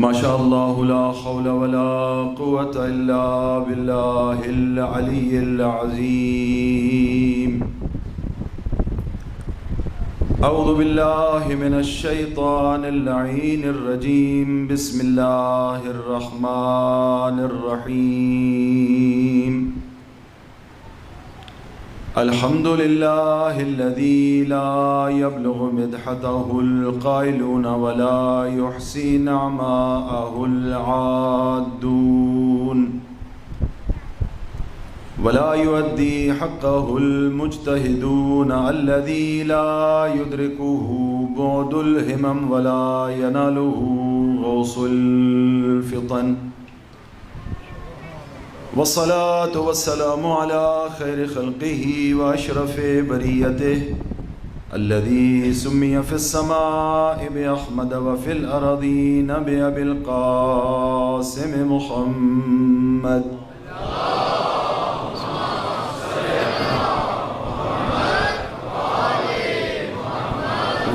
ما شاء الله لا حول ولا قوة إلا بالله العلي العظيم. أعوذ بالله من الشيطان اللعين الرجيم. بسم الله الرحمن الرحيم. الحمد لله الذي لا يبلغ مدحته القائلون ولا يحصي نعماءه العادون ولا يؤدي حقه المجتهدون الذي لا يدركه بعد الهمم ولا يناله غوص الفطن، والصلاة والسلام على خير خلقه وأشرف بريته الذي سمي في السماء بأحمد وفي الأرضين بأبي القاسم محمد.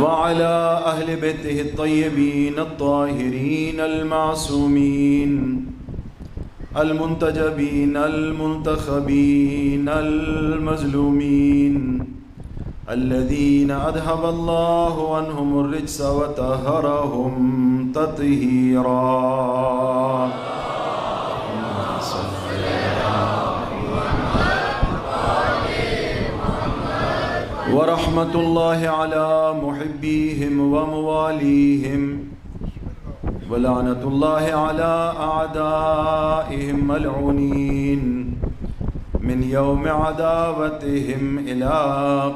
وعلى أهل بيته الطيبين الطاهرين المعصومين المنتجبين المنتخبين المظلومين الذين أذهب الله عنهم الرجس وطهرهم تطهيرا. ورحمة الله على محبيهم ومواليهم ولعنة الله على أعدائهم ملعونين من يوم عداوتهم إلى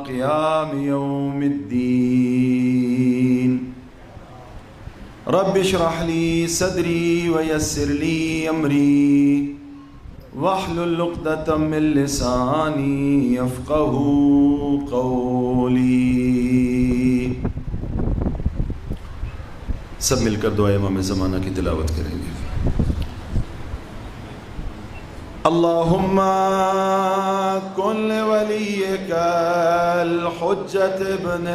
قيام يوم الدين. رب اشرح لي صدري ويسر لي أمري واحلل عقدة من لساني يفقهوا قولي. سب مل کر دعائے امام زمانہ کی تلاوت کریں گے. اللہم کن لولیک الحجة ابن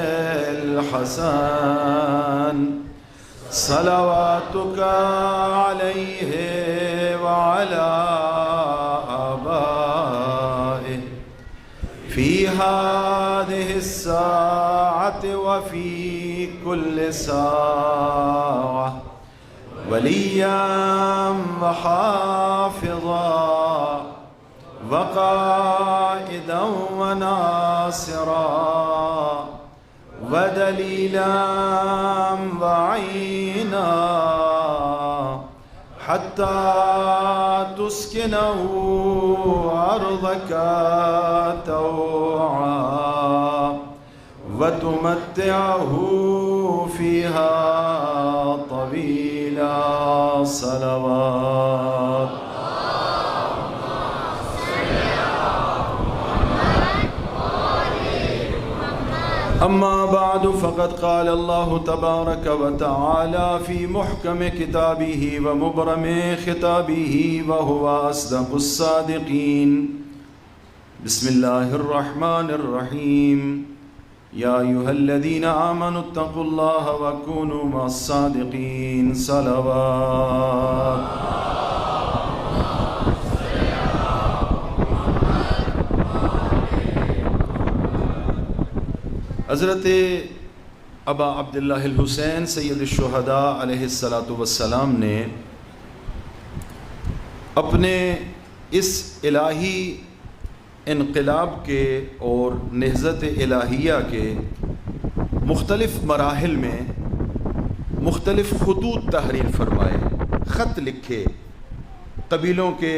الحسن صلواتک علیہ وعلى آبائه في هذه الساعة وفي كل ساعة وليا وحافظا وقائدا وناصرا ودليلا وعينا حتى تسكنه أرضك طوعا وتمتعه فيها طويلا. صلوات. أما بعد فقد قال الله تبارك وتعالى في محكم كتابه ومبرم خطابه وهو أصدق الصادقين. بسم الله الرحمن الرحيم. يا أيها الذين آمنوا اتقوا الله وكونوا مع الصادقين. صلوات. حضرت ابا عبداللہ الحسین سید الشہداء علیہ السلام نے اپنے اس الہی انقلاب کے اور نہضت الہیہ کے مختلف مراحل میں مختلف خطوط تحریر فرمائے، خط لکھے، قبیلوں کے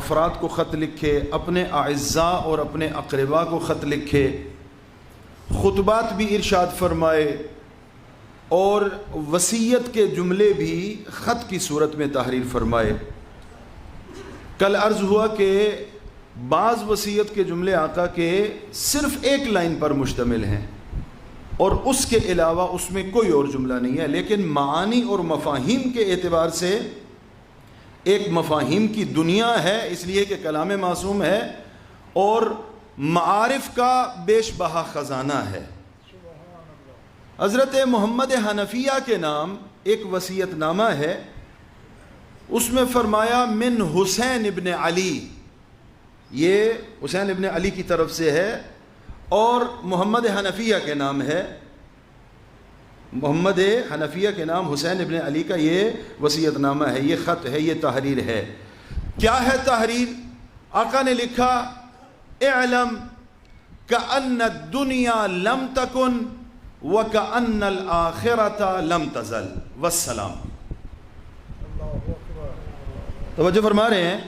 افراد کو خط لکھے، اپنے اعزاء اور اپنے اقرباء کو خط لکھے، خطبات بھی ارشاد فرمائے اور وصیت کے جملے بھی خط کی صورت میں تحریر فرمائے. کل عرض ہوا کہ بعض وصیت کے جملے آقا کے صرف ایک لائن پر مشتمل ہیں اور اس کے علاوہ اس میں کوئی اور جملہ نہیں ہے، لیکن معانی اور مفاہیم کے اعتبار سے ایک مفاہیم کی دنیا ہے، اس لیے کہ کلام معصوم ہے، اور معارف کا بیش بہا خزانہ ہے. حضرت محمد حنفیہ کے نام ایک وصیت نامہ ہے اس میں فرمایا من حسین ابن علی، یہ حسین ابن علی کی طرف سے ہے، اور محمد حنفیہ کے نام ہے، محمد حنفیہ کے نام حسین ابن علی کا یہ وصیت نامہ ہے، یہ خط ہے، یہ تحریر ہے۔ کیا ہے تحریر؟ آقا نے لکھا اعلم کأن الدنیا لم تکن وکأن الآخرۃ لم تزل والسلام۔ توجہ فرما رہے ہیں،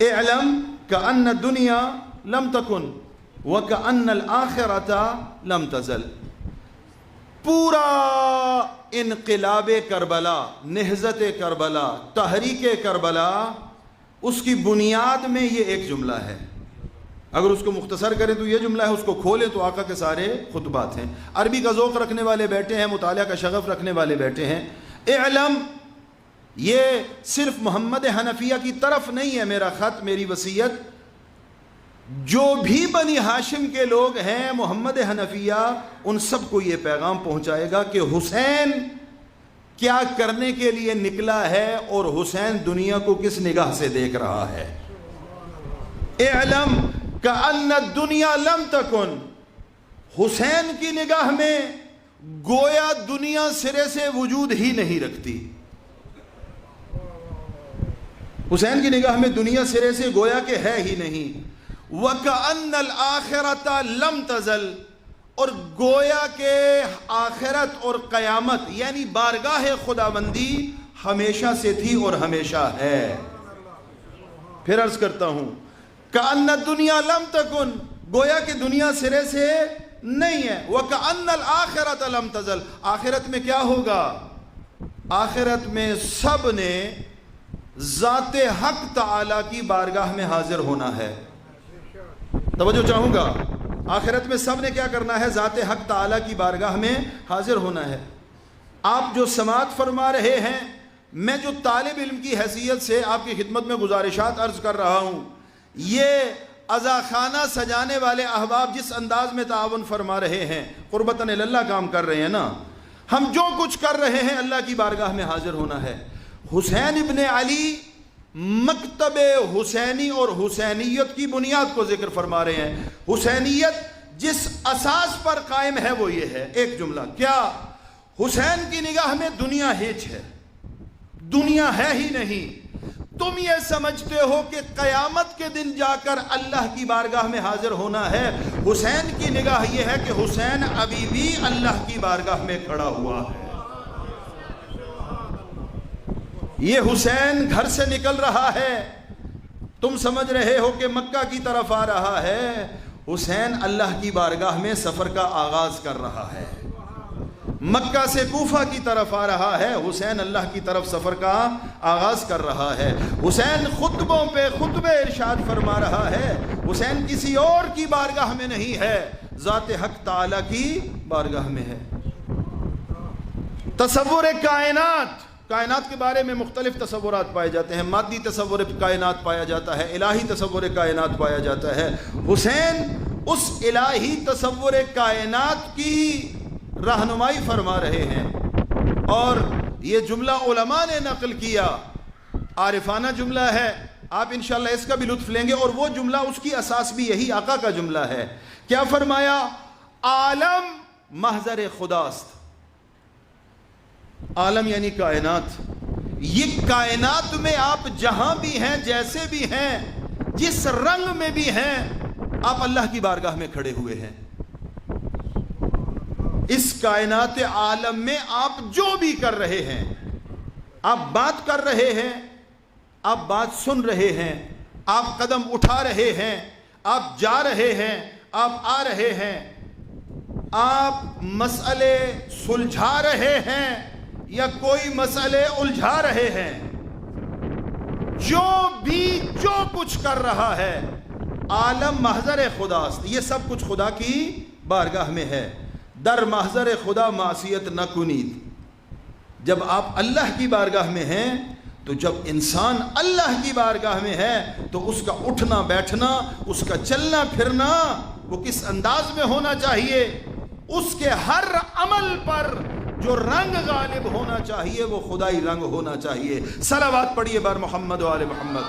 اعلم کأن الدنیا لم تکن وکأن الآخرۃ لم تزل۔ پورا انقلاب کربلا، نہضت کربلا، تحریک کربلا، اس کی بنیاد میں یہ ایک جملہ ہے۔ اگر اس کو مختصر کریں تو یہ جملہ ہے، اس کو کھولیں تو آقا کے سارے خطبات ہیں۔ عربی کا ذوق رکھنے والے بیٹھے ہیں، مطالعہ کا شغف رکھنے والے بیٹھے ہیں۔ اعلم، یہ صرف محمد حنفیہ کی طرف نہیں ہے میرا خط، میری وصیت، جو بھی بنی ہاشم کے لوگ ہیں محمد حنفیہ، ان سب کو یہ پیغام پہنچائے گا کہ حسین کیا کرنے کے لیے نکلا ہے اور حسین دنیا کو کس نگاہ سے دیکھ رہا ہے۔ اعلم کأن الدنیا لم تکن، حسین کی نگاہ میں گویا دنیا سرے سے وجود ہی نہیں رکھتی، حسین کی نگاہ میں دنیا سرے سے گویا کہ ہے ہی نہیں۔ وَكَأَنَّ الْآخِرَةَ لَمْ تَزَلْ، اور گویا کہ آخرت اور قیامت یعنی بارگاہ خداوندی ہمیشہ سے تھی اور ہمیشہ ہے۔ پھر عرض کرتا ہوں، کأن الدنیا لم تکن، گویا کہ دنیا سرے سے نہیں ہے۔ وَكَأَنَّ الْآخِرَةَ لَمْ تَزَلْ، آخرت میں کیا ہوگا؟ آخرت میں سب نے ذات حق تعالی کی بارگاہ میں حاضر ہونا ہے۔ توجہ چاہوں گا، آخرت میں سب نے کیا کرنا ہے؟ ذات حق تعالی کی بارگاہ میں حاضر ہونا ہے۔ آپ جو سماعت فرما رہے ہیں، میں جو طالب علم کی حیثیت سے آپ کی خدمت میں گزارشات عرض کر رہا ہوں، یہ عزاخانہ سجانے والے احباب جس انداز میں تعاون فرما رہے ہیں، قربتاً اللہ کام کر رہے ہیں نا، ہم جو کچھ کر رہے ہیں اللہ کی بارگاہ میں حاضر ہونا ہے۔ حسین ابن علی مکتب حسینی اور حسینیت کی بنیاد کو ذکر فرما رہے ہیں۔ حسینیت جس اساس پر قائم ہے وہ یہ ہے، ایک جملہ، کیا؟ حسین کی نگاہ میں دنیا ہیچ ہے، دنیا ہے ہی نہیں۔ تم یہ سمجھتے ہو کہ قیامت کے دن جا کر اللہ کی بارگاہ میں حاضر ہونا ہے، حسین کی نگاہ یہ ہے کہ حسین ابھی بھی اللہ کی بارگاہ میں کھڑا ہوا ہے۔ یہ حسین گھر سے نکل رہا ہے، تم سمجھ رہے ہو کہ مکہ کی طرف آ رہا ہے، حسین اللہ کی بارگاہ میں سفر کا آغاز کر رہا ہے۔ مکہ سے کوفہ کی طرف آ رہا ہے، حسین اللہ کی طرف سفر کا آغاز کر رہا ہے۔ حسین خطبوں پہ خطبے ارشاد فرما رہا ہے، حسین کسی اور کی بارگاہ میں نہیں ہے، ذات حق تعالی کی بارگاہ میں ہے۔ تصور کائنات، کائنات کے بارے میں مختلف تصورات پائے جاتے ہیں، مادی تصور کائنات پایا جاتا ہے، الہی تصور کائنات پایا جاتا ہے۔ حسین اس الہی تصور کائنات کی رہنمائی فرما رہے ہیں، اور یہ جملہ علماء نے نقل کیا، عارفانہ جملہ ہے، آپ انشاءاللہ اس کا بھی لطف لیں گے، اور وہ جملہ اس کی اساس بھی یہی آقا کا جملہ ہے۔ کیا فرمایا؟ عالم محضر خداست، عالم یعنی کائنات، یہ کائنات میں آپ جہاں بھی ہیں، جیسے بھی ہیں، جس رنگ میں بھی ہیں، آپ اللہ کی بارگاہ میں کھڑے ہوئے ہیں۔ اس کائنات عالم میں آپ جو بھی کر رہے ہیں، آپ بات کر رہے ہیں، آپ بات سن رہے ہیں، آپ قدم اٹھا رہے ہیں، آپ جا رہے ہیں، آپ آ رہے ہیں، آپ مسئلے سلجھا رہے ہیں یا کوئی مسئلے الجھا رہے ہیں، جو کچھ کر رہا ہے، عالم محضر خداست، یہ سب کچھ خدا کی بارگاہ میں ہے۔ در محضر خدا معصیت نہ کنید، جب آپ اللہ کی بارگاہ میں ہیں، تو جب انسان اللہ کی بارگاہ میں ہے تو اس کا اٹھنا بیٹھنا، اس کا چلنا پھرنا وہ کس انداز میں ہونا چاہیے؟ اس کے ہر عمل پر جو رنگ غالب ہونا چاہیے وہ خدائی رنگ ہونا چاہیے. صلوات پڑھیے بر محمد و آل محمد.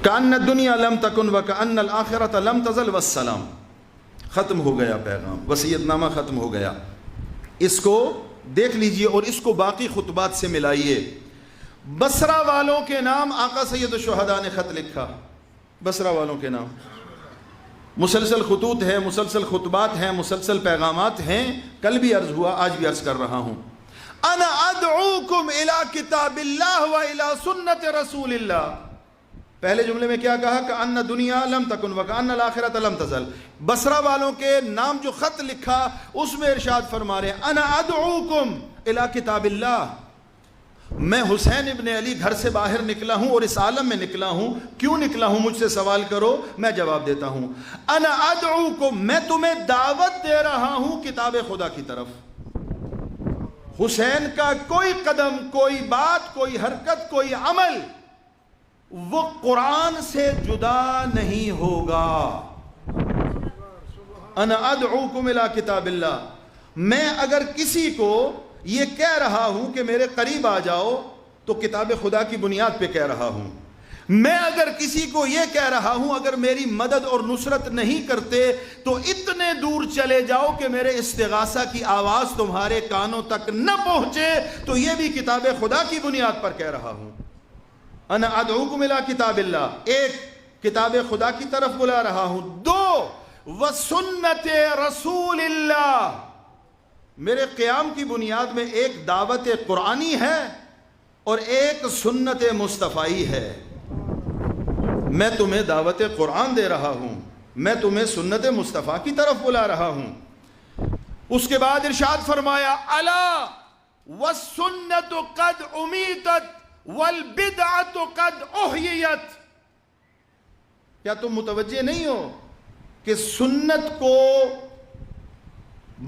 کأن الدنیا لم تکن وکأن الآخرۃ لم تزل والسلام. ختم ہو گیا پیغام، وصیت نامہ ختم ہو گیا. اس کو دیکھ لیجئے اور اس کو باقی خطبات سے ملائیے. بصرہ والوں کے نام آقا سید الشہداء نے خط لکھا. بصرہ والوں کے نام مسلسل خطوط ہیں، مسلسل خطبات ہیں، مسلسل پیغامات ہیں. کل بھی عرض ہوا، آج بھی عرض کر رہا ہوں. انا ادعوکم الی کتاب اللہ و الی سنت رسول اللہ. پہلے جملے میں کیا کہا؟ کہ ان دنیا لم تکن وکأن الآخرۃ لم تزل. بصرہ والوں کے نام جو خط لکھا اس میں ارشاد فرما رہے ہیں انا ادعوکم الی کتاب اللہ. میں حسین ابن علی گھر سے باہر نکلا ہوں اور اس عالم میں نکلا ہوں. کیوں نکلا ہوں مجھ سے سوال کرو، میں جواب دیتا ہوں. انا ادعوکم، میں تمہیں دعوت دے رہا ہوں کتاب خدا کی طرف. حسین کا کوئی قدم، کوئی بات، کوئی حرکت، کوئی عمل وہ قرآن سے جدا نہیں ہوگا. انا ادعوکم الی کتاب اللہ. میں اگر کسی کو یہ کہہ رہا ہوں کہ میرے قریب آ جاؤ تو کتاب خدا کی بنیاد پہ کہہ رہا ہوں. میں اگر کسی کو یہ کہہ رہا ہوں اگر میری مدد اور نصرت نہیں کرتے تو اتنے دور چلے جاؤ کہ میرے استغاثہ کی آواز تمہارے کانوں تک نہ پہنچے تو یہ بھی کتاب خدا کی بنیاد پر کہہ رہا ہوں. انا ادعوکم الی کتاب اللہ. ایک، کتاب خدا کی طرف بلا رہا ہوں. دو، وسنت رسول اللہ. میرے قیام کی بنیاد میں ایک دعوت قرآنی ہے اور ایک سنت مصطفی ہے. میں تمہیں دعوت قرآن دے رہا ہوں، میں تمہیں سنت مصطفیٰ کی طرف بلا رہا ہوں. اس کے بعد ارشاد فرمایا الا والسنت قد امیتت والبدعت قد احییت. کیا تم متوجہ نہیں ہو کہ سنت کو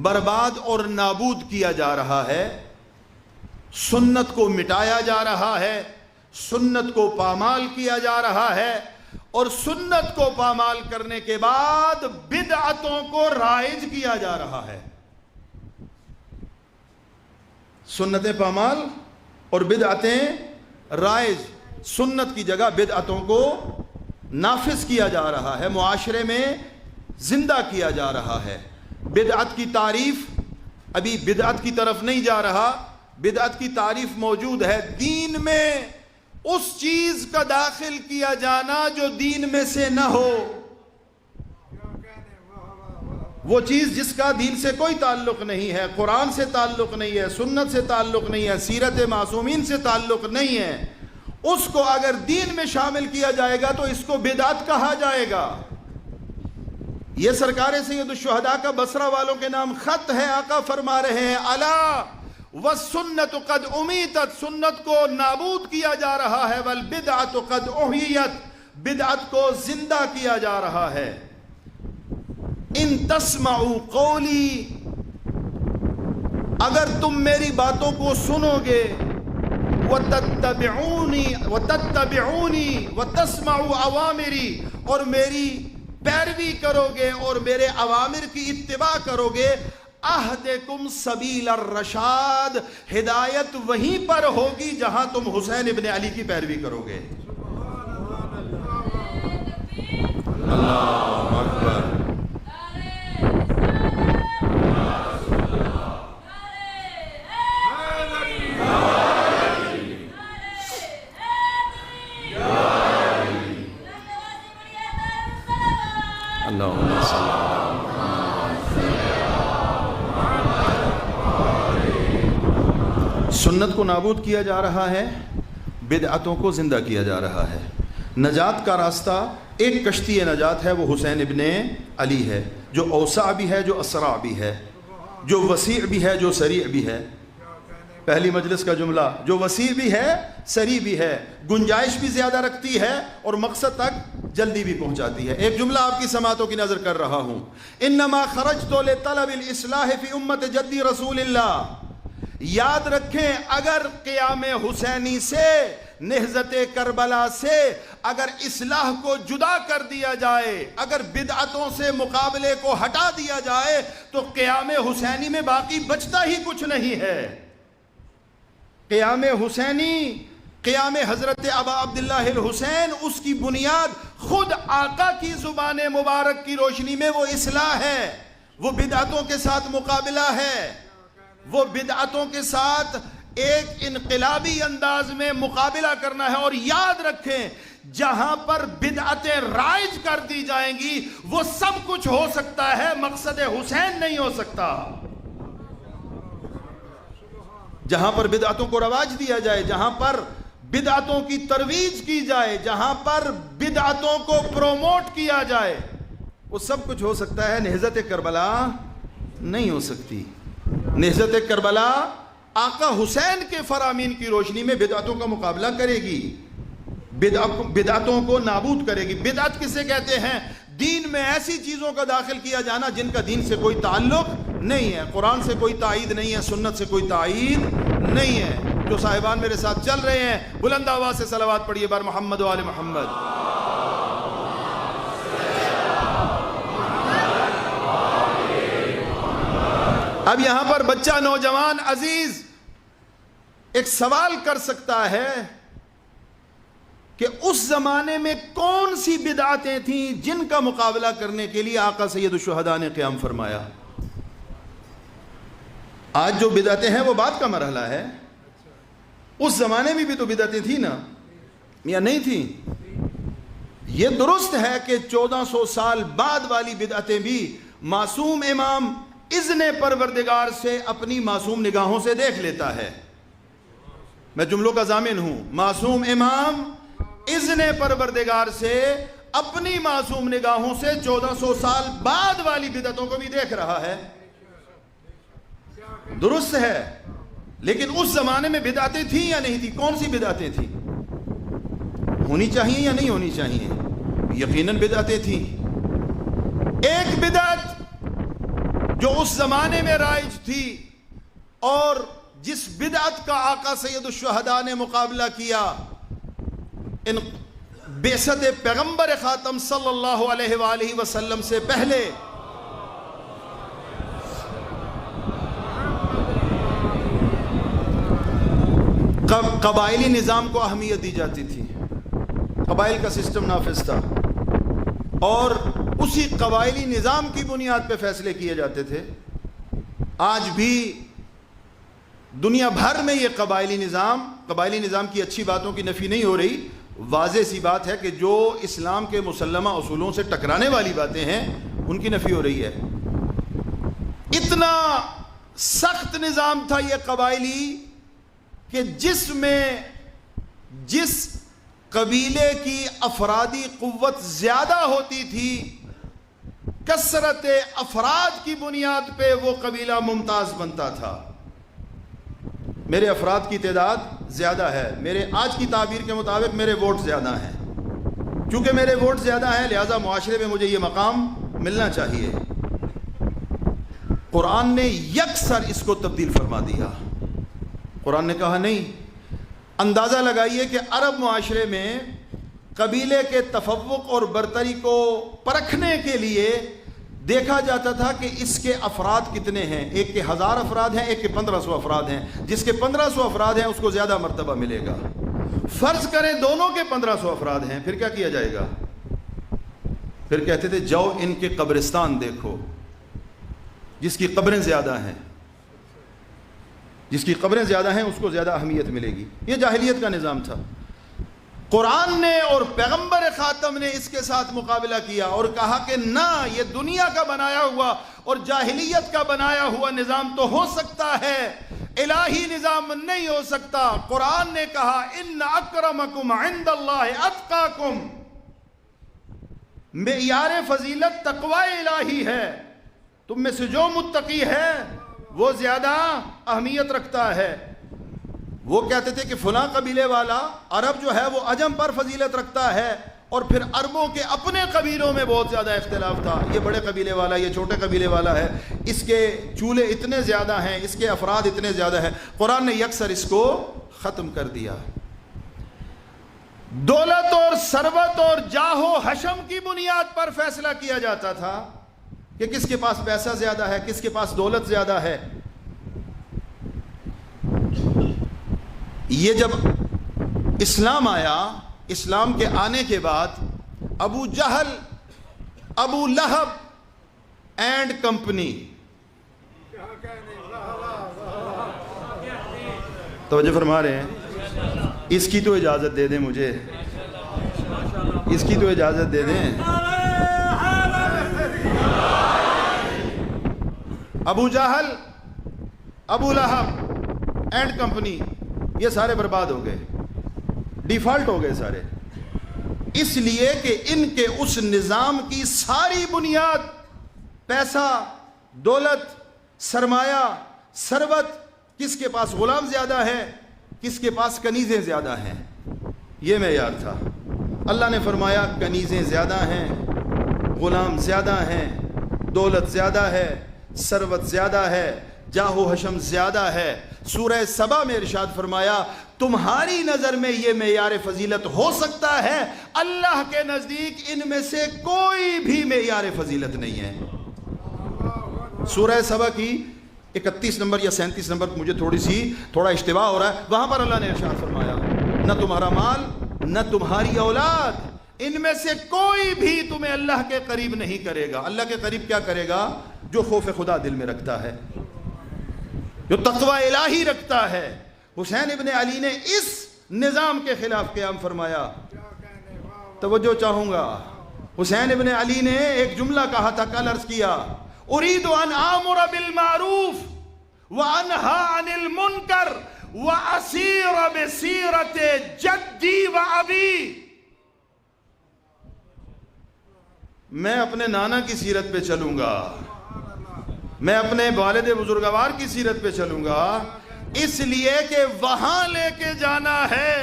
برباد اور نابود کیا جا رہا ہے، سنت کو مٹایا جا رہا ہے، سنت کو پامال کیا جا رہا ہے، اور سنت کو پامال کرنے کے بعد بدعتوں کو رائج کیا جا رہا ہے. سنتیں پامال اور بدعتیں رائج، سنت کی جگہ بدعتوں کو نافذ کیا جا رہا ہے، معاشرے میں زندہ کیا جا رہا ہے. بدعت کی تعریف، ابھی بدعت کی طرف نہیں جا رہا، بدعت کی تعریف موجود ہے. دین میں اس چیز کا داخل کیا جانا جو دین میں سے نہ ہو، وہ چیز جس کا دین سے کوئی تعلق نہیں ہے، قرآن سے تعلق نہیں ہے، سنت سے تعلق نہیں ہے، سیرت معصومین سے تعلق نہیں ہے، اس کو اگر دین میں شامل کیا جائے گا تو اس کو بدعت کہا جائے گا. یہ سرکار سید الشہداء کا بصرہ والوں کے نام خط ہے. آقا فرما رہے ہیں الا والسنت قد امیتت، سنت کو نابود کیا جا رہا ہے، والبدعت قد احییت، بدعت کو زندہ کیا جا رہا ہے. ان تسمعوا قولی، اگر تم میری باتوں کو سنو گے، وتتبعونی وتسمعوا اوامری، اور میری پیروی کرو گے اور میرے اوامر کی اتباع کرو گے، اہدکم سبیل الرشاد، ہدایت وہیں پر ہوگی جہاں تم حسین ابن علی کی پیروی کرو گے. اللہ اکبر. سنت کو نابود کیا جا رہا ہے، بدعتوں کو زندہ کیا جا رہا ہے. نجات کا راستہ، ایک کشتی نجات ہے، وہ حسین ابن علی ہے، جو اوسع بھی ہے، جو اسرع بھی ہے، جو وسیع بھی ہے، جو سریع بھی ہے. پہلی مجلس کا جملہ، جو وسیع بھی ہے، سریع بھی ہے، گنجائش بھی زیادہ رکھتی ہے اور مقصد تک جلدی بھی پہنچاتی ہے. ایک جملہ آپ کی سماعتوں کی نظر کر رہا ہوں. انما خرجت لطلب الاصلاح فی امت جدی رسول اللہ. یاد رکھیں اگر قیام حسینی سے نہضت کربلا سے اگر اصلاح کو جدا کر دیا جائے، اگر بدعتوں سے مقابلے کو ہٹا دیا جائے تو قیام حسینی میں باقی بچتا ہی کچھ نہیں ہے۔ قیام حسینی، قیام حضرت ابا عبداللہ الحسین، اس کی بنیاد خود آقا کی زبان مبارک کی روشنی میں وہ اصلاح ہے، وہ بدعتوں کے ساتھ مقابلہ ہے، وہ بدعتوں کے ساتھ ایک انقلابی انداز میں مقابلہ کرنا ہے۔ اور یاد رکھیں، جہاں پر بدعتیں رائج کر دی جائیں گی وہ سب کچھ ہو سکتا ہے، مقصد حسین نہیں ہو سکتا۔ جہاں پر بدعتوں کو رواج دیا جائے، جہاں پر بدعتوں کی ترویج کی جائے، جہاں پر بدعتوں کو پروموٹ کیا جائے، وہ سب کچھ ہو سکتا ہے، نہضت کربلا نہیں ہو سکتی۔ نہضت کربلا آقا حسین کے فرامین کی روشنی میں بدعتوں کا مقابلہ کرے گی، بدعتوں کو نابود کرے گی۔ بدعت کسے کہتے ہیں؟ دین میں ایسی چیزوں کا داخل کیا جانا جن کا دین سے کوئی تعلق نہیں ہے، قرآن سے کوئی تائید نہیں ہے، سنت سے کوئی تائید نہیں ہے۔ جو صاحبان میرے ساتھ چل رہے ہیں بلند آواز سے صلوات پڑھیے بار محمد و آل محمد۔ اب یہاں پر بچہ نوجوان عزیز ایک سوال کر سکتا ہے کہ اس زمانے میں کون سی بدعتیں تھیں جن کا مقابلہ کرنے کے لیے آقا سید الشہداء نے قیام فرمایا۔ آج جو بدعتیں ہیں وہ بعد کا مرحلہ ہے، اس زمانے میں بھی تو بدعتیں تھیں نا، یا نہیں تھیں؟ یہ درست ہے کہ 1400 سال بعد والی بدعتیں بھی معصوم امام اذن پروردگار سے اپنی معصوم نگاہوں سے دیکھ لیتا ہے۔ میں جملوں کا ضامن ہوں، معصوم امام اذن پروردگار سے اپنی معصوم نگاہوں سے 1400 سال بعد والی بدعتوں کو بھی دیکھ رہا ہے، درست ہے۔ لیکن اس زمانے میں بدعتیں تھیں یا نہیں تھیں؟ کون سی بدعتیں تھیں؟ ہونی چاہیے یا نہیں ہونی چاہیے؟ یقیناً بدعتیں تھیں۔ ایک بدعت جو اس زمانے میں رائج تھی اور جس بدعت کا آقا سید الشہداء نے مقابلہ کیا ان بعثت پیغمبر خاتم صلی اللہ علیہ وآلہ وسلم سے پہلے، قبائلی نظام کو اہمیت دی جاتی تھی، قبائل کا سسٹم نافذ تھا اور اسی قبائلی نظام کی بنیاد پہ فیصلے کیے جاتے تھے۔ آج بھی دنیا بھر میں یہ قبائلی نظام کی اچھی باتوں کی نفی نہیں ہو رہی، واضح سی بات ہے کہ جو اسلام کے مسلمہ اصولوں سے ٹکرانے والی باتیں ہیں ان کی نفی ہو رہی ہے۔ اتنا سخت نظام تھا یہ قبائلی کہ جس میں جس قبیلے کی افرادی قوت زیادہ ہوتی تھی، کثرت افراد کی بنیاد پہ وہ قبیلہ ممتاز بنتا تھا۔ میرے افراد کی تعداد زیادہ ہے، میرے آج کی تعبیر کے مطابق میرے ووٹ زیادہ ہیں، چونکہ میرے ووٹ زیادہ ہیں لہذا معاشرے میں مجھے یہ مقام ملنا چاہیے۔ قرآن نے یکسر اس کو تبدیل فرما دیا۔ قرآن نے کہا نہیں، اندازہ لگائیے کہ عرب معاشرے میں قبیلے کے تفوق اور برتری کو پرکھنے کے لیے دیکھا جاتا تھا کہ اس کے افراد کتنے ہیں، ایک کے 1000 افراد ہیں، ایک کے 1500 افراد ہیں، جس کے 1500 افراد ہیں اس کو زیادہ مرتبہ ملے گا۔ فرض کریں دونوں کے 1500 افراد ہیں، پھر کیا کیا جائے گا؟ پھر کہتے تھے جاؤ ان کے قبرستان دیکھو، جس کی قبریں زیادہ ہیں، جس کی قبریں زیادہ ہیں اس کو زیادہ اہمیت ملے گی۔ یہ جاہلیت کا نظام تھا۔ قرآن نے اور پیغمبر خاتم نے اس کے ساتھ مقابلہ کیا اور کہا کہ نہ، یہ دنیا کا بنایا ہوا اور جاہلیت کا بنایا ہوا نظام تو ہو سکتا ہے، الہی نظام نہیں ہو سکتا۔ قرآن نے کہا ان اکرمکم عند اللہ اتقاکم، معیار فضیلت تقوی الہی ہے، تم میں سے جو متقی ہے وہ زیادہ اہمیت رکھتا ہے۔ وہ کہتے تھے کہ فلاں قبیلے والا عرب جو ہے وہ عجم پر فضیلت رکھتا ہے، اور پھر عربوں کے اپنے قبیلوں میں بہت زیادہ اختلاف تھا، یہ بڑے قبیلے والا، یہ چھوٹے قبیلے والا ہے، اس کے چولہے اتنے زیادہ ہیں، اس کے افراد اتنے زیادہ ہیں۔ قرآن نے یکسر اس کو ختم کر دیا۔ دولت اور ثروت اور جاہ و حشم کی بنیاد پر فیصلہ کیا جاتا تھا کہ کس کے پاس پیسہ زیادہ ہے، کس کے پاس دولت زیادہ ہے. یہ جب اسلام آیا، اسلام کے آنے کے بعد ابو جہل، ابو لہب اینڈ کمپنی، توجہ فرما رہے ہیں، اس کی تو اجازت دے دیں مجھے، اس کی تو اجازت دے دیں. ابو جہل، ابو لہب اینڈ کمپنی، یہ سارے برباد ہو گئے، ڈیفالٹ ہو گئے سارے، اس لیے کہ ان کے اس نظام کی ساری بنیاد پیسہ، دولت، سرمایہ، ثروت، کس کے پاس غلام زیادہ ہے، کس کے پاس کنیزیں زیادہ ہیں، یہ معیار تھا. اللہ نے فرمایا کنیزیں زیادہ ہیں، غلام زیادہ ہیں، دولت زیادہ ہے، ثروت زیادہ ہے، جاہ و حشم زیادہ ہے. سورہ سبا میں ارشاد فرمایا تمہاری نظر میں یہ معیار فضیلت ہو سکتا ہے، اللہ کے نزدیک ان میں سے کوئی بھی معیار فضیلت نہیں ہے. سورہ سبا کی 31 نمبر یا 37 نمبر، مجھے تھوڑا اشتباہ ہو رہا ہے، وہاں پر اللہ نے ارشاد فرمایا نہ تمہارا مال نہ تمہاری اولاد، ان میں سے کوئی بھی تمہیں اللہ کے قریب نہیں کرے گا. اللہ کے قریب کیا کرے گا؟ جو خوف خدا دل میں رکھتا ہے، جو تقوی الہی رکھتا ہے. حسین ابن علی نے اس نظام کے خلاف قیام فرمایا. توجہ چاہوں گا، حسین ابن علی نے ایک جملہ کہا تھا، کل عرض کیا، اريد ان آمر بالمعروف وانہا عن المنکر واسیر بسیرت جدی و ابی. میں اپنے نانا کی سیرت پہ چلوں گا، میں اپنے والد بزرگوار کی سیرت پہ چلوں گا، اس لیے کہ وہاں لے کے جانا ہے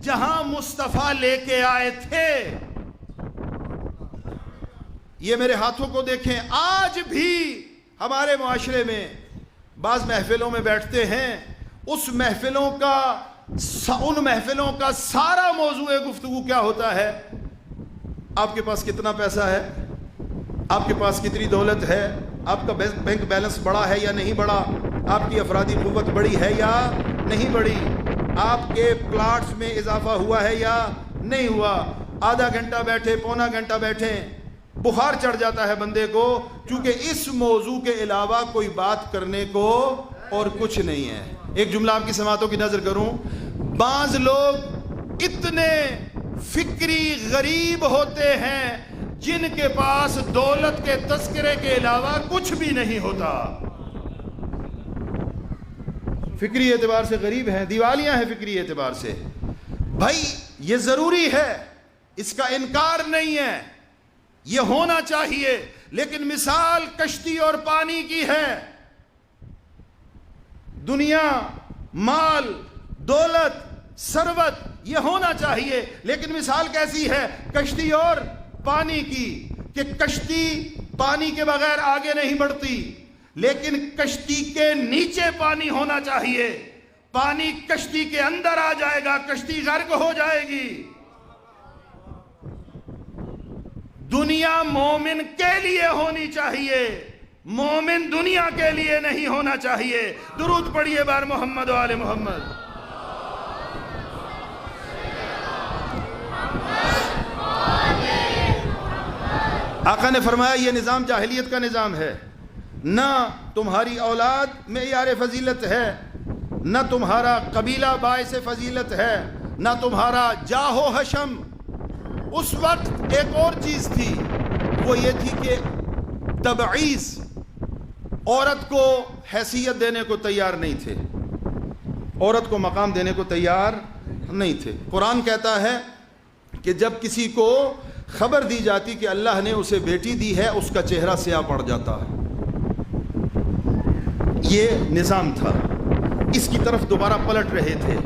جہاں مصطفیٰ لے کے آئے تھے. یہ میرے ہاتھوں کو دیکھیں، آج بھی ہمارے معاشرے میں بعض محفلوں میں بیٹھتے ہیں، ان محفلوں کا سارا موضوع گفتگو کیا ہوتا ہے؟ آپ کے پاس کتنا پیسہ ہے، آپ کے پاس کتنی دولت ہے، آپ کا بینک بیلنس بڑا ہے یا نہیں بڑا، آپ کی افرادی قوت بڑی ہے یا نہیں بڑی، آپ کے پلاٹس میں اضافہ ہوا ہے یا نہیں ہوا. آدھا گھنٹہ بیٹھے، پونا گھنٹہ بیٹھے، بخار چڑھ جاتا ہے بندے کو، کیونکہ اس موضوع کے علاوہ کوئی بات کرنے کو اور کچھ نہیں ہے. ایک جملہ آپ کی سماعتوں کی نظر کروں، بعض لوگ اتنے فکری غریب ہوتے ہیں جن کے پاس دولت کے تذکرے کے علاوہ کچھ بھی نہیں ہوتا، فکری اعتبار سے غریب ہیں، دیوالیاں ہیں فکری اعتبار سے. بھائی یہ ضروری ہے، اس کا انکار نہیں ہے، یہ ہونا چاہیے، لیکن مثال کشتی اور پانی کی ہے. دنیا، مال، دولت، ثروت یہ ہونا چاہیے، لیکن مثال کیسی ہے؟ کشتی اور پانی کی، کہ کشتی پانی کے بغیر آگے نہیں بڑھتی، لیکن کشتی کے نیچے پانی ہونا چاہیے. پانی کشتی کے اندر آ جائے گا، کشتی غرق ہو جائے گی. دنیا مومن کے لیے ہونی چاہیے، مومن دنیا کے لیے نہیں ہونا چاہیے. درود پڑھیے بار محمد و آل محمد. آقا نے فرمایا یہ نظام جاہلیت کا نظام ہے، نہ تمہاری اولاد معیار فضیلت ہے، نہ تمہارا قبیلہ باعث فضیلت ہے، نہ تمہارا جاہ و حشم. اس وقت ایک اور چیز تھی، وہ یہ تھی کہ تبعیض، عورت کو حیثیت دینے کو تیار نہیں تھے، عورت کو مقام دینے کو تیار نہیں تھے. قرآن کہتا ہے کہ جب کسی کو خبر دی جاتی کہ اللہ نے اسے بیٹی دی ہے، اس کا چہرہ سیاہ پڑ جاتا. یہ نظام تھا، اس کی طرف دوبارہ پلٹ رہے تھے.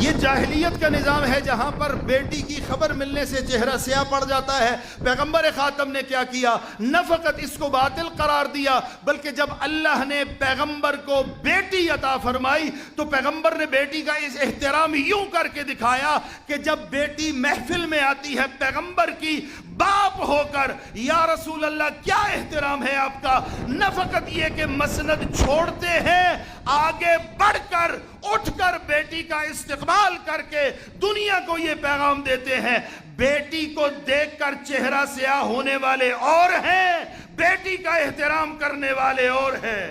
یہ جاہلیت کا نظام ہے جہاں پر بیٹی کی خبر ملنے سے چہرہ سیاہ پڑ جاتا ہے۔ پیغمبر خاتم نے کیا کیا؟ نہ فقط اس کو باطل قرار دیا، بلکہ جب اللہ نے پیغمبر کو بیٹی عطا فرمائی تو پیغمبر نے بیٹی کا اس احترام یوں کر کے دکھایا کہ جب بیٹی محفل میں آتی ہے پیغمبر کی باپ ہو کر، یا رسول اللہ کیا احترام ہے آپ کا؟ نہ فقط یہ کہ مسند چھوڑتے ہیں، آگے بڑھ کر اٹھ کر بیٹی کا استقبال کر کے دنیا کو یہ پیغام دیتے ہیں، بیٹی کو دیکھ کر چہرہ سیاہ ہونے والے اور ہیں، بیٹی کا احترام کرنے والے اور ہیں۔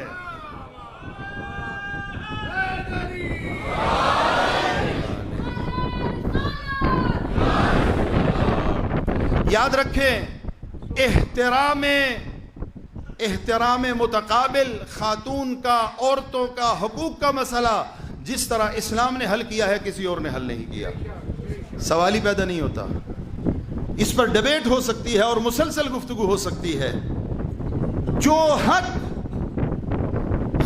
یاد رکھیں، احترام متقابل خاتون کا، عورتوں کا، حقوق کا مسئلہ جس طرح اسلام نے حل کیا ہے کسی اور نے حل نہیں کیا، سوال ہی پیدا نہیں ہوتا۔ اس پر ڈیبیٹ ہو سکتی ہے اور مسلسل گفتگو ہو سکتی ہے۔ جو حق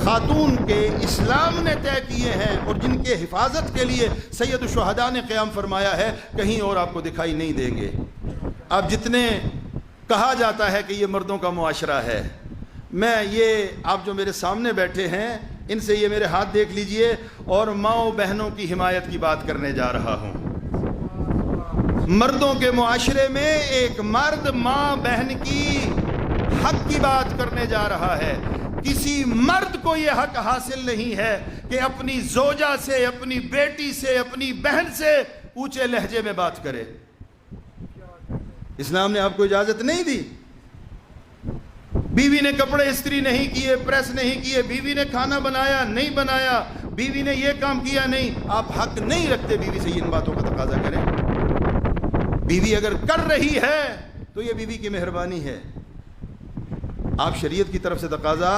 خاتون کے اسلام نے طے کیے ہیں اور جن کے حفاظت کے لیے سید الشہداء نے قیام فرمایا ہے، کہیں اور آپ کو دکھائی نہیں دیں گے۔ اب جتنے کہا جاتا ہے کہ یہ مردوں کا معاشرہ ہے، میں یہ آپ جو میرے سامنے بیٹھے ہیں ان سے یہ میرے ہاتھ دیکھ لیجئے اور ماں بہنوں کی حمایت کی بات کرنے جا رہا ہوں۔ مردوں کے معاشرے میں ایک مرد ماں بہن کی حق کی بات کرنے جا رہا ہے۔ کسی مرد کو یہ حق حاصل نہیں ہے کہ اپنی زوجہ سے، اپنی بیٹی سے، اپنی بہن سے اونچے لہجے میں بات کرے۔ اسلام نے آپ کو اجازت نہیں دی۔ بیوی نے کپڑے استری نہیں کیے، پریس نہیں کیے، بیوی نے کھانا بنایا نہیں بنایا، بیوی نے یہ کام کیا نہیں، آپ حق نہیں رکھتے بیوی سے ان باتوں کا تقاضا کریں۔ بیوی اگر کر رہی ہے تو یہ بیوی کی مہربانی ہے، آپ شریعت کی طرف سے تقاضا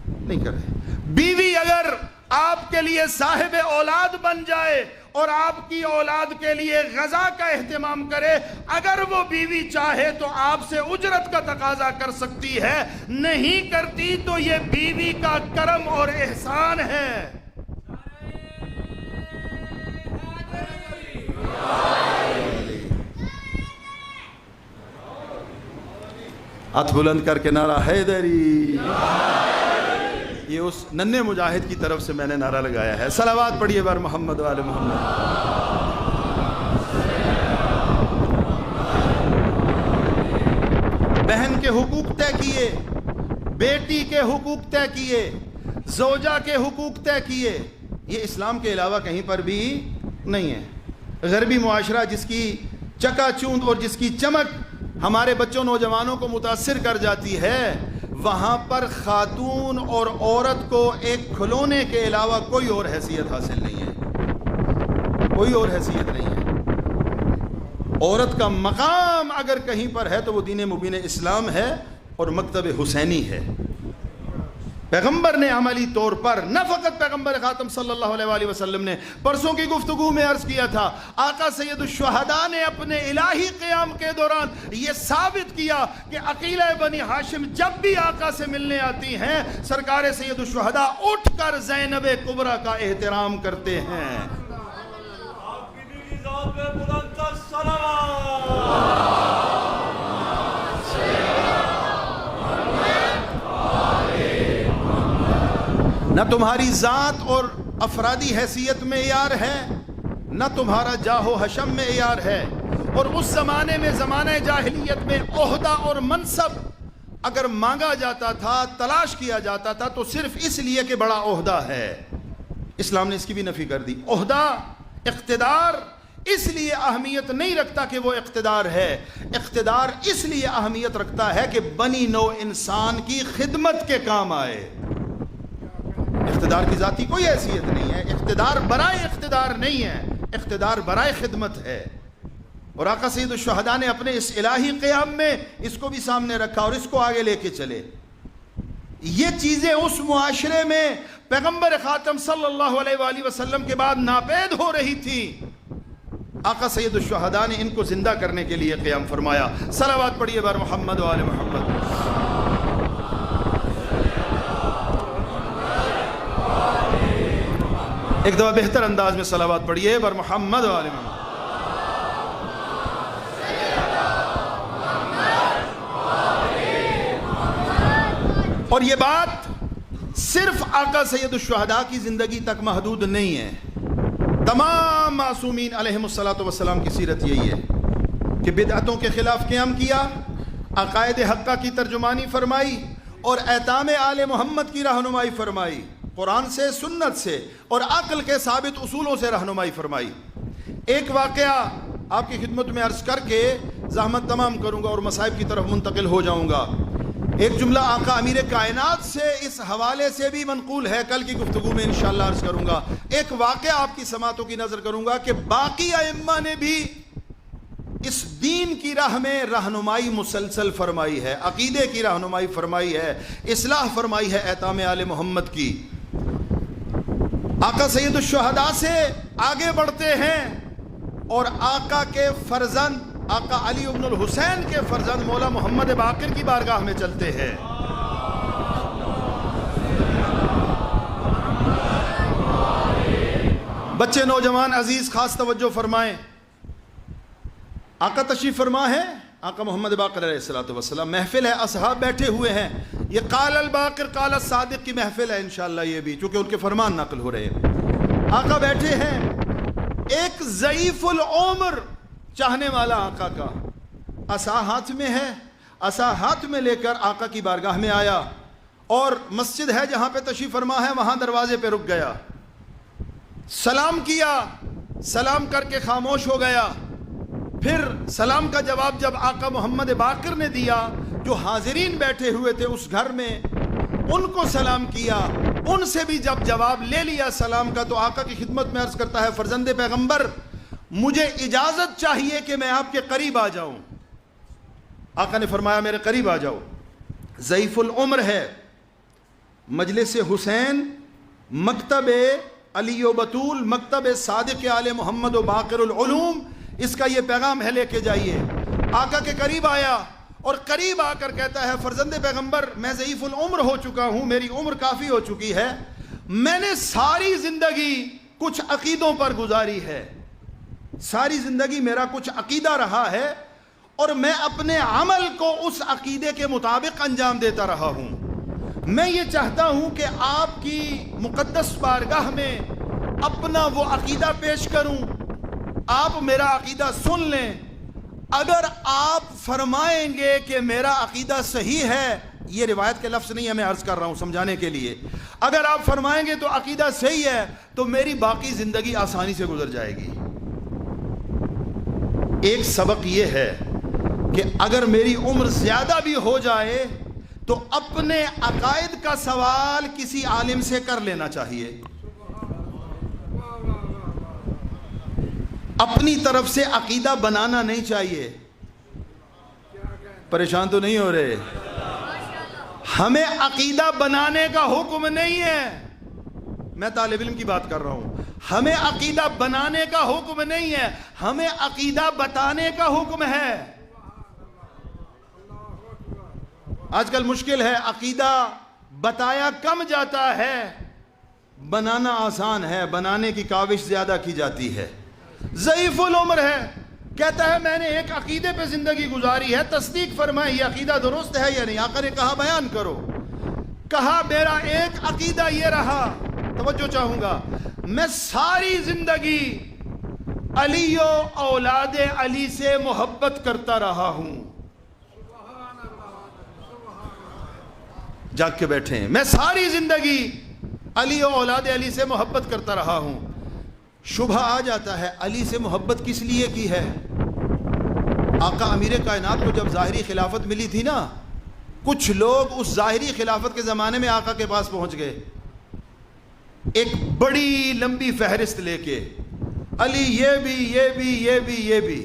نہیں کر رہے۔ بیوی اگر آپ کے لیے صاحب اولاد بن جائے اور آپ کی اولاد کے لیے غذا کا اہتمام کرے، اگر وہ بیوی چاہے تو آپ سے اجرت کا تقاضا کر سکتی ہے، نہیں کرتی تو یہ بیوی کا کرم اور احسان ہے۔ ہاتھ بلند کر کے نعرہ حیدری، یہ اس ننھے مجاہد کی طرف سے میں نے نعرہ لگایا ہے۔ صلوات پڑھیے بار محمد و آل محمد۔ بہن کے حقوق طے کیے، بیٹی کے حقوق طے کیے، زوجہ کے حقوق طے کیے، یہ اسلام کے علاوہ کہیں پر بھی نہیں ہے۔ غربی معاشرہ جس کی چکا چوند اور جس کی چمک ہمارے بچوں نوجوانوں کو متاثر کر جاتی ہے، وہاں پر خاتون اور عورت کو ایک کھلونے کے علاوہ کوئی اور حیثیت حاصل نہیں ہے، کوئی اور حیثیت نہیں ہے۔ عورت کا مقام اگر کہیں پر ہے تو وہ دین مبین اسلام ہے اور مکتب حسینی ہے۔ پیغمبر نے عملی طور پر، نہ فقط پیغمبر خاتم صلی اللہ علیہ وآلہ وسلم نے، پرسوں کی گفتگو میں عرض کیا تھا، آقا سید الشہداء نے اپنے الہی قیام کے دوران یہ ثابت کیا کہ عقیلہ بنی ہاشم جب بھی آقا سے ملنے آتی ہیں، سرکار سید الشہداء اٹھ کر زینب کبریٰ کا احترام کرتے ہیں۔ آپ کی بھی ذات میں بلند صلوات۔ نہ تمہاری ذات اور افرادی حیثیت میں عیار ہے، نہ تمہارا جاہ و حشم میں عیار ہے۔ اور اس زمانے میں، زمانہ جاہلیت میں، عہدہ اور منصب اگر مانگا جاتا تھا، تلاش کیا جاتا تھا تو صرف اس لیے کہ بڑا عہدہ ہے۔ اسلام نے اس کی بھی نفی کر دی۔ عہدہ، اقتدار اس لیے اہمیت نہیں رکھتا کہ وہ اقتدار ہے، اقتدار اس لیے اہمیت رکھتا ہے کہ بنی نوع انسان کی خدمت کے کام آئے۔ اقتدار کی ذاتی کوئی حیثیت نہیں ہے، اقتدار برائے اقتدار نہیں ہے، اقتدار برائے خدمت ہے۔ اور آقا سید الشہداء نے اپنے اس الہی قیام میں اس کو بھی سامنے رکھا اور اس کو آگے لے کے چلے۔ یہ چیزیں اس معاشرے میں پیغمبر خاتم صلی اللہ علیہ وآلہ وسلم کے بعد ناپید ہو رہی تھی، آقا سید الشہداء نے ان کو زندہ کرنے کے لیے قیام فرمایا۔ صلوات پڑھیے بار محمد و آل محمد۔ ایک دفعہ بہتر انداز میں صلوات پڑھیے بر محمد و آل محمد. اور یہ بات صرف آقا سید الشہداء کی زندگی تک محدود نہیں ہے. تمام معصومین علیہم الصلاۃ والسلام کی سیرت یہی ہے کہ بدعتوں کے خلاف قیام کیا، عقائد حقہ کی ترجمانی فرمائی اور ایتام آل محمد کی رہنمائی فرمائی، قرآن سے، سنت سے اور عقل کے ثابت اصولوں سے رہنمائی فرمائی. ایک واقعہ آپ کی خدمت میں عرض کر کے زحمت تمام کروں گا اور مصائب کی طرف منتقل ہو جاؤں گا. ایک جملہ آقا امیر کائنات سے اس حوالے سے بھی منقول ہے، کل کی گفتگو میں انشاءاللہ عرض کروں گا. ایک واقعہ آپ کی سماعتوں کی نظر کروں گا کہ باقی ائمہ نے بھی اس دین کی راہ میں رہنمائی مسلسل فرمائی ہے، عقیدے کی رہنمائی فرمائی ہے، اصلاح فرمائی ہے ایتام آل محمد کی. آقا سید الشہداء سے آگے بڑھتے ہیں اور آقا کے فرزند آقا علی ابن الحسین کے فرزند مولا محمد باقر کی بارگاہ میں چلتے ہیں. بچے، نوجوان عزیز خاص توجہ فرمائیں. آقا تشریف فرما ہے، آقا محمد باقر علیہ الصلوۃ والسلام، محفل ہے، اصحاب بیٹھے ہوئے ہیں. یہ قال الباقر قال الصادق کی محفل ہے انشاءاللہ، یہ بھی چونکہ ان کے فرمان نقل ہو رہے ہیں. آقا بیٹھے ہیں، ایک ضعیف العمر چاہنے والا آقا کا عصا ہاتھ میں ہے، عصا ہاتھ میں لے کر آقا کی بارگاہ میں آیا اور مسجد ہے جہاں پہ تشریف فرما ہے وہاں دروازے پہ رک گیا، سلام کیا، سلام کر کے خاموش ہو گیا. پھر سلام کا جواب جب آقا محمد باقر نے دیا، جو حاضرین بیٹھے ہوئے تھے اس گھر میں، ان کو سلام کیا، ان سے بھی جب جواب لے لیا سلام کا تو آقا کی خدمت میں عرض کرتا ہے، فرزند پیغمبر مجھے اجازت چاہیے کہ میں آپ کے قریب آ جاؤں. آقا نے فرمایا میرے قریب آ جاؤ. ضعیف العمر ہے، مجلس حسین، مکتب علی و بطول، مکتب صادق آل محمد و باقر العلوم، اس کا یہ پیغام ہے، لے کے جائیے. آقا کے قریب آیا اور قریب آ کر کہتا ہے فرزند پیغمبر میں ضعیف العمر ہو چکا ہوں، میری عمر کافی ہو چکی ہے، میں نے ساری زندگی کچھ عقیدوں پر گزاری ہے، ساری زندگی میرا کچھ عقیدہ رہا ہے اور میں اپنے عمل کو اس عقیدے کے مطابق انجام دیتا رہا ہوں. میں یہ چاہتا ہوں کہ آپ کی مقدس بارگاہ میں اپنا وہ عقیدہ پیش کروں، آپ میرا عقیدہ سن لیں. اگر آپ فرمائیں گے کہ میرا عقیدہ صحیح ہے، یہ روایت کے لفظ نہیں ہے، میں عرض کر رہا ہوں سمجھانے کے لیے، اگر آپ فرمائیں گے تو عقیدہ صحیح ہے تو میری باقی زندگی آسانی سے گزر جائے گی. ایک سبق یہ ہے کہ اگر میری عمر زیادہ بھی ہو جائے تو اپنے عقائد کا سوال کسی عالم سے کر لینا چاہیے، اپنی طرف سے عقیدہ بنانا نہیں چاہیے. پریشان تو نہیں ہو رہے؟ ہمیں عقیدہ بنانے کا حکم نہیں ہے، میں طالب علم کی بات کر رہا ہوں. ہمیں عقیدہ بنانے کا حکم نہیں ہے، ہمیں عقیدہ بتانے کا حکم ہے. آج کل مشکل ہے، عقیدہ بتایا کم جاتا ہے، بنانا آسان ہے، بنانے کی کاوش زیادہ کی جاتی ہے. ضعیف العمر ہے، کہتا ہے میں نے ایک عقیدے پہ زندگی گزاری ہے، تصدیق فرمائے یہ عقیدہ درست ہے یا نہیں. آقا نے کہا بیان کرو. کہا میرا ایک عقیدہ یہ رہا، توجہ چاہوں گا، میں ساری زندگی علی و اولاد علی سے محبت کرتا رہا ہوں. جاگ کے بیٹھے ہیں، میں ساری زندگی علی و اولاد علی سے محبت کرتا رہا ہوں. شبہ آ جاتا ہے علی سے محبت کس لیے کی ہے؟ آقا امیر کائنات کو جب ظاہری خلافت ملی تھی نا، کچھ لوگ اس ظاہری خلافت کے زمانے میں آقا کے پاس پہنچ گئے ایک بڑی لمبی فہرست لے کے، علی یہ بھی یہ بھی یہ بھی یہ بھی.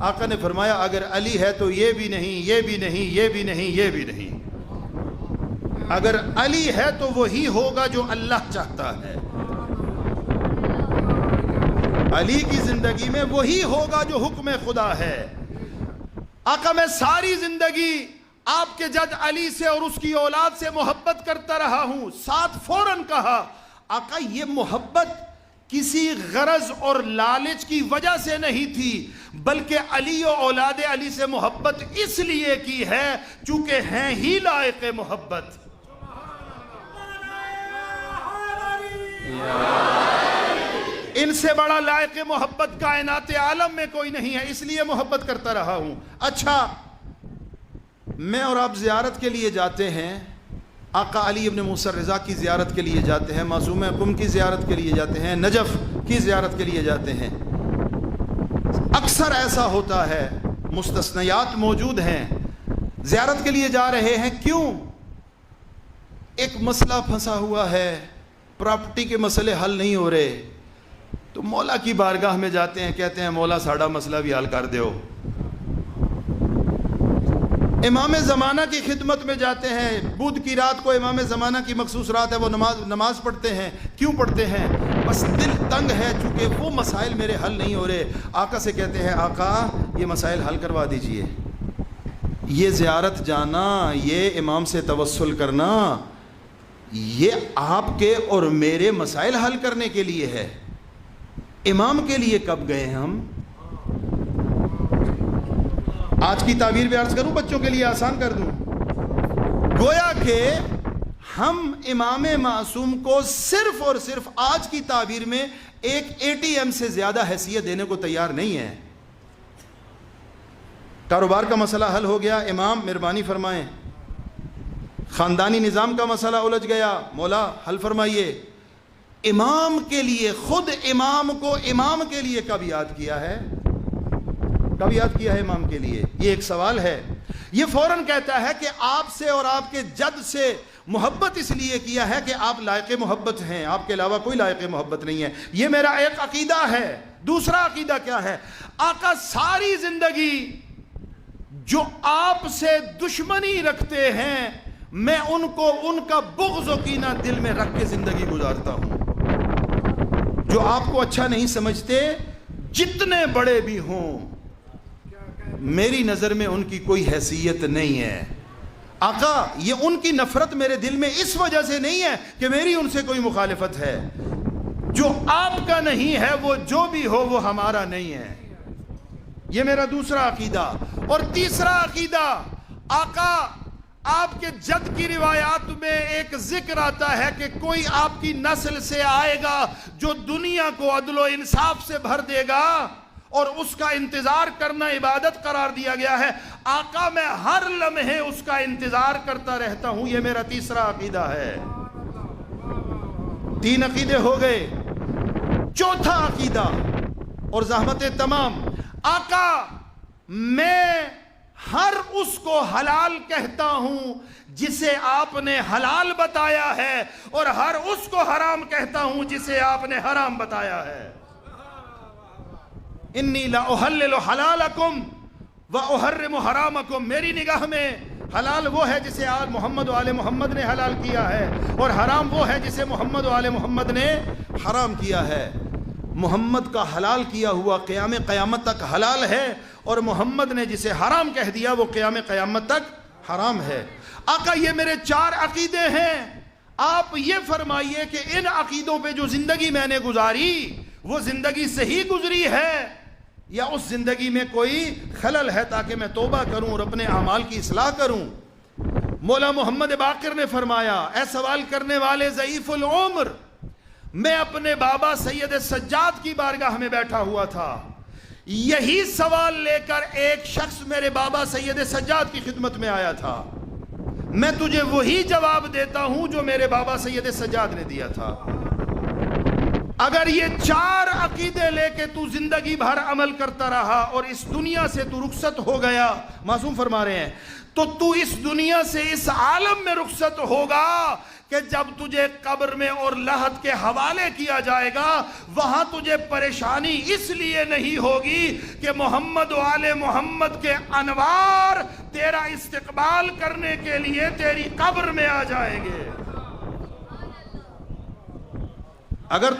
آقا نے فرمایا اگر علی ہے تو یہ بھی نہیں، یہ بھی نہیں، یہ بھی نہیں، یہ بھی نہیں. اگر علی ہے تو وہی ہوگا جو اللہ چاہتا ہے. علی کی زندگی میں وہی ہوگا جو حکم خدا ہے. آقا میں ساری زندگی آپ کے جد علی سے اور اس کی اولاد سے محبت کرتا رہا ہوں. ساتھ فوراً کہا آقا یہ محبت کسی غرض اور لالچ کی وجہ سے نہیں تھی، بلکہ علی و اولاد علی سے محبت اس لیے کی ہے چونکہ ہیں ہی لائق محبت۔ ان سے بڑا لائق محبت کائنات عالم میں کوئی نہیں ہے، اس لیے محبت کرتا رہا ہوں۔ اچھا، میں اور آپ زیارت کے لیے جاتے ہیں، آقا علی ابن موسیٰ الرضا کی زیارت کے لیے جاتے ہیں، معصوم قم کی زیارت کے لیے جاتے ہیں، نجف کی زیارت کے لیے جاتے ہیں۔ اکثر ایسا ہوتا ہے، مستثنیات موجود ہیں، زیارت کے لیے جا رہے ہیں، کیوں؟ ایک مسئلہ پھنسا ہوا ہے، پراپرٹی کے مسئلے حل نہیں ہو رہے، تو مولا کی بارگاہ میں جاتے ہیں، کہتے ہیں مولا ساڑا مسئلہ بھی حل کر دیو۔ امام زمانہ کی خدمت میں جاتے ہیں، بدھ کی رات کو امام زمانہ کی مخصوص رات ہے، وہ نماز پڑھتے ہیں، کیوں پڑھتے ہیں؟ بس دل تنگ ہے چونکہ وہ مسائل میرے حل نہیں ہو رہے، آقا سے کہتے ہیں آقا یہ مسائل حل کروا دیجئے۔ یہ زیارت جانا، یہ امام سے توسل کرنا، یہ آپ کے اور میرے مسائل حل کرنے کے لیے ہے، امام کے لیے کب گئے ہم؟ آج کی تعبیر بھی عرض کروں، بچوں کے لیے آسان کر دوں، گویا کہ ہم امام معصوم کو صرف اور صرف آج کی تعبیر میں ایک ATM سے زیادہ حیثیت دینے کو تیار نہیں ہے۔ کاروبار کا مسئلہ حل ہو گیا، امام مہربانی فرمائیں۔ خاندانی نظام کا مسئلہ الجھ گیا، مولا حل فرمائیے۔ امام کے لیے، خود امام کو امام کے لیے کب یاد کیا ہے؟ کب یاد کیا ہے امام کے لیے؟ یہ ایک سوال ہے۔ یہ فوراً کہتا ہے کہ آپ سے اور آپ کے جد سے محبت اس لیے کیا ہے کہ آپ لائق محبت ہیں، آپ کے علاوہ کوئی لائق محبت نہیں ہے۔ یہ میرا ایک عقیدہ ہے۔ دوسرا عقیدہ کیا ہے؟ آقا ساری زندگی جو آپ سے دشمنی رکھتے ہیں، میں ان کو ان کا بغض و کینہ دل میں رکھ کے زندگی گزارتا ہوں۔ جو آپ کو اچھا نہیں سمجھتے، جتنے بڑے بھی ہوں، میری نظر میں ان کی کوئی حیثیت نہیں ہے۔ آقا یہ ان کی نفرت میرے دل میں اس وجہ سے نہیں ہے کہ میری ان سے کوئی مخالفت ہے، جو آپ کا نہیں ہے وہ جو بھی ہو وہ ہمارا نہیں ہے۔ یہ میرا دوسرا عقیدہ۔ اور تیسرا عقیدہ، آقا آپ کے جد کی روایات میں ایک ذکر آتا ہے کہ کوئی آپ کی نسل سے آئے گا جو دنیا کو عدل و انصاف سے بھر دے گا، اور اس کا انتظار کرنا عبادت قرار دیا گیا ہے۔ آقا میں ہر لمحے اس کا انتظار کرتا رہتا ہوں، یہ میرا تیسرا عقیدہ ہے۔ 3 عقیدے ہو گئے۔ چوتھا عقیدہ اور زحمت تمام، آقا میں ہر اس کو حلال کہتا ہوں جسے آپ نے حلال بتایا ہے، اور ہر اس کو حرام کہتا ہوں جسے آپ نے حرام بتایا ہے۔ انی لا احلل حلالکم و احرم حرامکم، میری نگاہ میں حلال وہ ہے جسے آل محمد و آل محمد نے حلال کیا ہے، اور حرام وہ ہے جسے محمد و آل محمد نے حرام کیا ہے۔ محمد کا حلال کیا ہوا قیام قیامت تک حلال ہے، اور محمد نے جسے حرام کہہ دیا وہ قیام قیامت تک حرام ہے۔ آقا یہ میرے 4 عقیدے ہیں۔ آپ یہ فرمائیے کہ ان عقیدوں پہ جو زندگی میں نے گزاری، وہ زندگی صحیح گزری ہے یا اس زندگی میں کوئی خلل ہے، تاکہ میں توبہ کروں اور اپنے اعمال کی اصلاح کروں۔ مولا محمد باقر نے فرمایا، اے سوال کرنے والے ضعیف العمر، میں اپنے بابا سید سجاد کی بارگاہ میں بیٹھا ہوا تھا، یہی سوال لے کر ایک شخص میرے بابا سید سجاد کی خدمت میں آیا تھا، میں تجھے وہی جواب دیتا ہوں جو میرے بابا سید سجاد نے دیا تھا۔ اگر یہ 4 عقیدے لے کے تو زندگی بھر عمل کرتا رہا اور اس دنیا سے تو رخصت ہو گیا، معصوم فرما رہے ہیں، تو اس دنیا سے اس عالم میں رخصت ہوگا کہ جب تجھے قبر میں اور لحد کے حوالے کیا جائے گا، وہاں تجھے پریشانی اس لیے نہیں ہوگی کہ محمد و آل محمد کے انوار تیرا استقبال کرنے کے لیے تیری قبر میں آ جائیں گے۔ اگر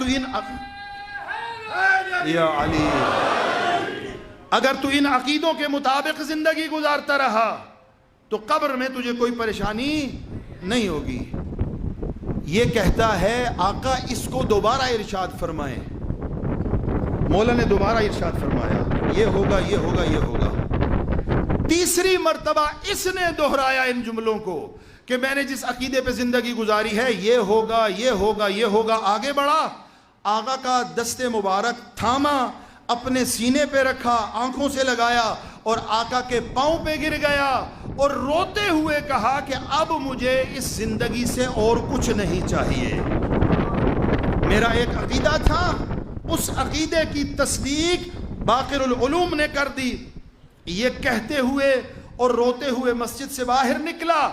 تو ان عقیدوں کے مطابق زندگی گزارتا رہا تو قبر میں تجھے کوئی پریشانی نہیں ہوگی۔ یہ کہتا ہے آقا، اس کو دوبارہ ارشاد فرمائیں۔ مولا نے دوبارہ ارشاد فرمایا یہ ہوگا یہ ہوگا یہ ہوگا. تیسری مرتبہ اس نے دہرایا ان جملوں کو کہ میں نے جس عقیدے پہ زندگی گزاری ہے یہ ہوگا یہ ہوگا یہ ہوگا. آگے بڑھا, آقا کا دست مبارک تھاما, اپنے سینے پہ رکھا, آنکھوں سے لگایا اور آقا کے پاؤں پہ گر گیا اور روتے ہوئے کہا کہ اب مجھے اس زندگی سے اور کچھ نہیں چاہیے. میرا ایک عقیدہ تھا, اس عقیدے کی تصدیق باقر العلوم نے کر دی. یہ کہتے ہوئے اور روتے ہوئے مسجد سے باہر نکلا.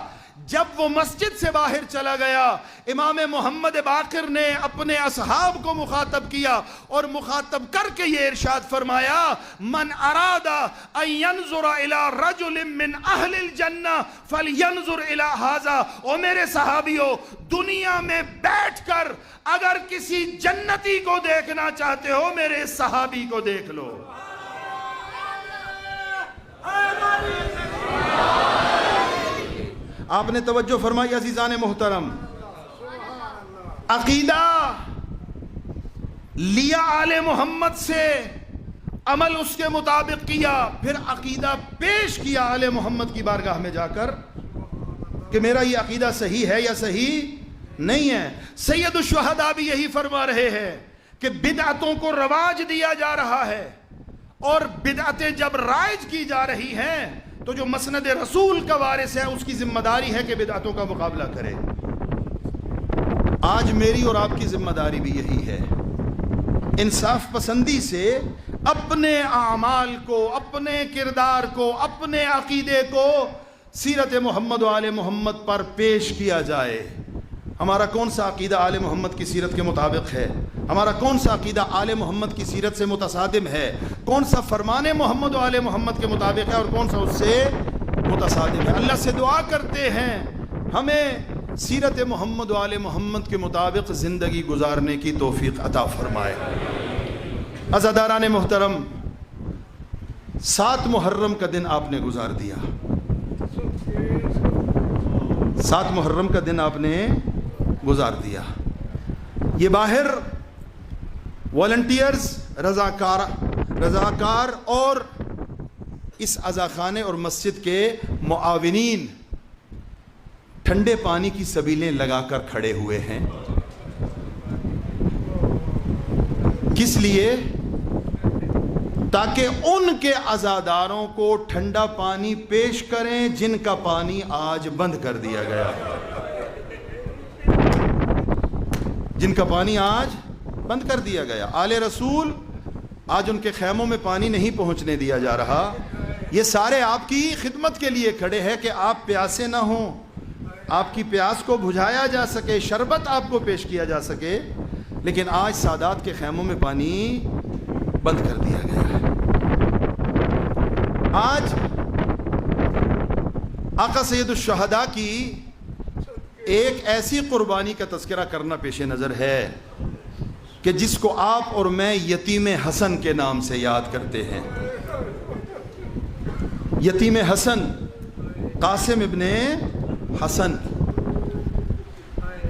جب وہ مسجد سے باہر چلا گیا, امام محمد باقر نے اپنے اصحاب کو مخاطب کیا اور مخاطب کر کے یہ ارشاد فرمایا من اراد ان ينظر الى رجل من اہل الجنہ فلینظر الى ھذا. او میرے صحابیوں, دنیا میں بیٹھ کر اگر کسی جنتی کو دیکھنا چاہتے ہو میرے اس صحابی کو دیکھ لو. آپ نے توجہ فرمائی عزیزان محترم, عقیدہ لیا آل محمد سے, عمل اس کے مطابق کیا, پھر عقیدہ پیش کیا آل محمد کی بارگاہ میں جا کر کہ میرا یہ عقیدہ صحیح ہے یا صحیح نہیں ہے. سید الشہداء بھی یہی فرما رہے ہیں کہ بدعتوں کو رواج دیا جا رہا ہے اور بدعتیں جب رائج کی جا رہی ہیں تو جو مسند رسول کا وارث ہے اس کی ذمہ داری ہے کہ بدعتوں کا مقابلہ کرے. آج میری اور آپ کی ذمہ داری بھی یہی ہے, انصاف پسندی سے اپنے اعمال کو, اپنے کردار کو, اپنے عقیدے کو سیرت محمد و آل محمد پر پیش کیا جائے. ہمارا کون سا عقیدہ آل محمد کی سیرت کے مطابق ہے؟ ہمارا کون سا عقیدہ آل محمد کی سیرت سے متصادم ہے؟ کون سا فرمان محمد و آل محمد کے مطابق ہے اور کون سا اس سے متصادم ہے؟ اللہ سے دعا کرتے ہیں ہمیں سیرت محمد و آل محمد کے مطابق زندگی گزارنے کی توفیق عطا فرمائے. عزاداران محترم, 7 محرم کا دن آپ نے گزار دیا. 7 محرم کا دن آپ نے گزار دیا. یہ باہر والنٹیئرز, رضاکار اور اس عزاخانے اور مسجد کے معاونین ٹھنڈے پانی کی سبیلیں لگا کر کھڑے ہوئے ہیں. کس لیے؟ تاکہ ان کے عزاداروں کو ٹھنڈا پانی پیش کریں جن کا پانی آج بند کر دیا گیا, جن کا پانی آج بند کر دیا گیا. آل رسول آج ان کے خیموں میں پانی نہیں پہنچنے دیا جا رہا. یہ سارے آپ کی خدمت کے لیے کھڑے ہیں کہ آپ پیاسے نہ ہوں, آپ کی پیاس کو بجھایا جا سکے, شربت آپ کو پیش کیا جا سکے. لیکن آج سادات کے خیموں میں پانی بند کر دیا گیا ہے. آج آقا سید الشہداء کی ایک ایسی قربانی کا تذکرہ کرنا پیش نظر ہے کہ جس کو آپ اور میں یتیم حسن کے نام سے یاد کرتے ہیں. یتیم حسن, قاسم ابن حسن,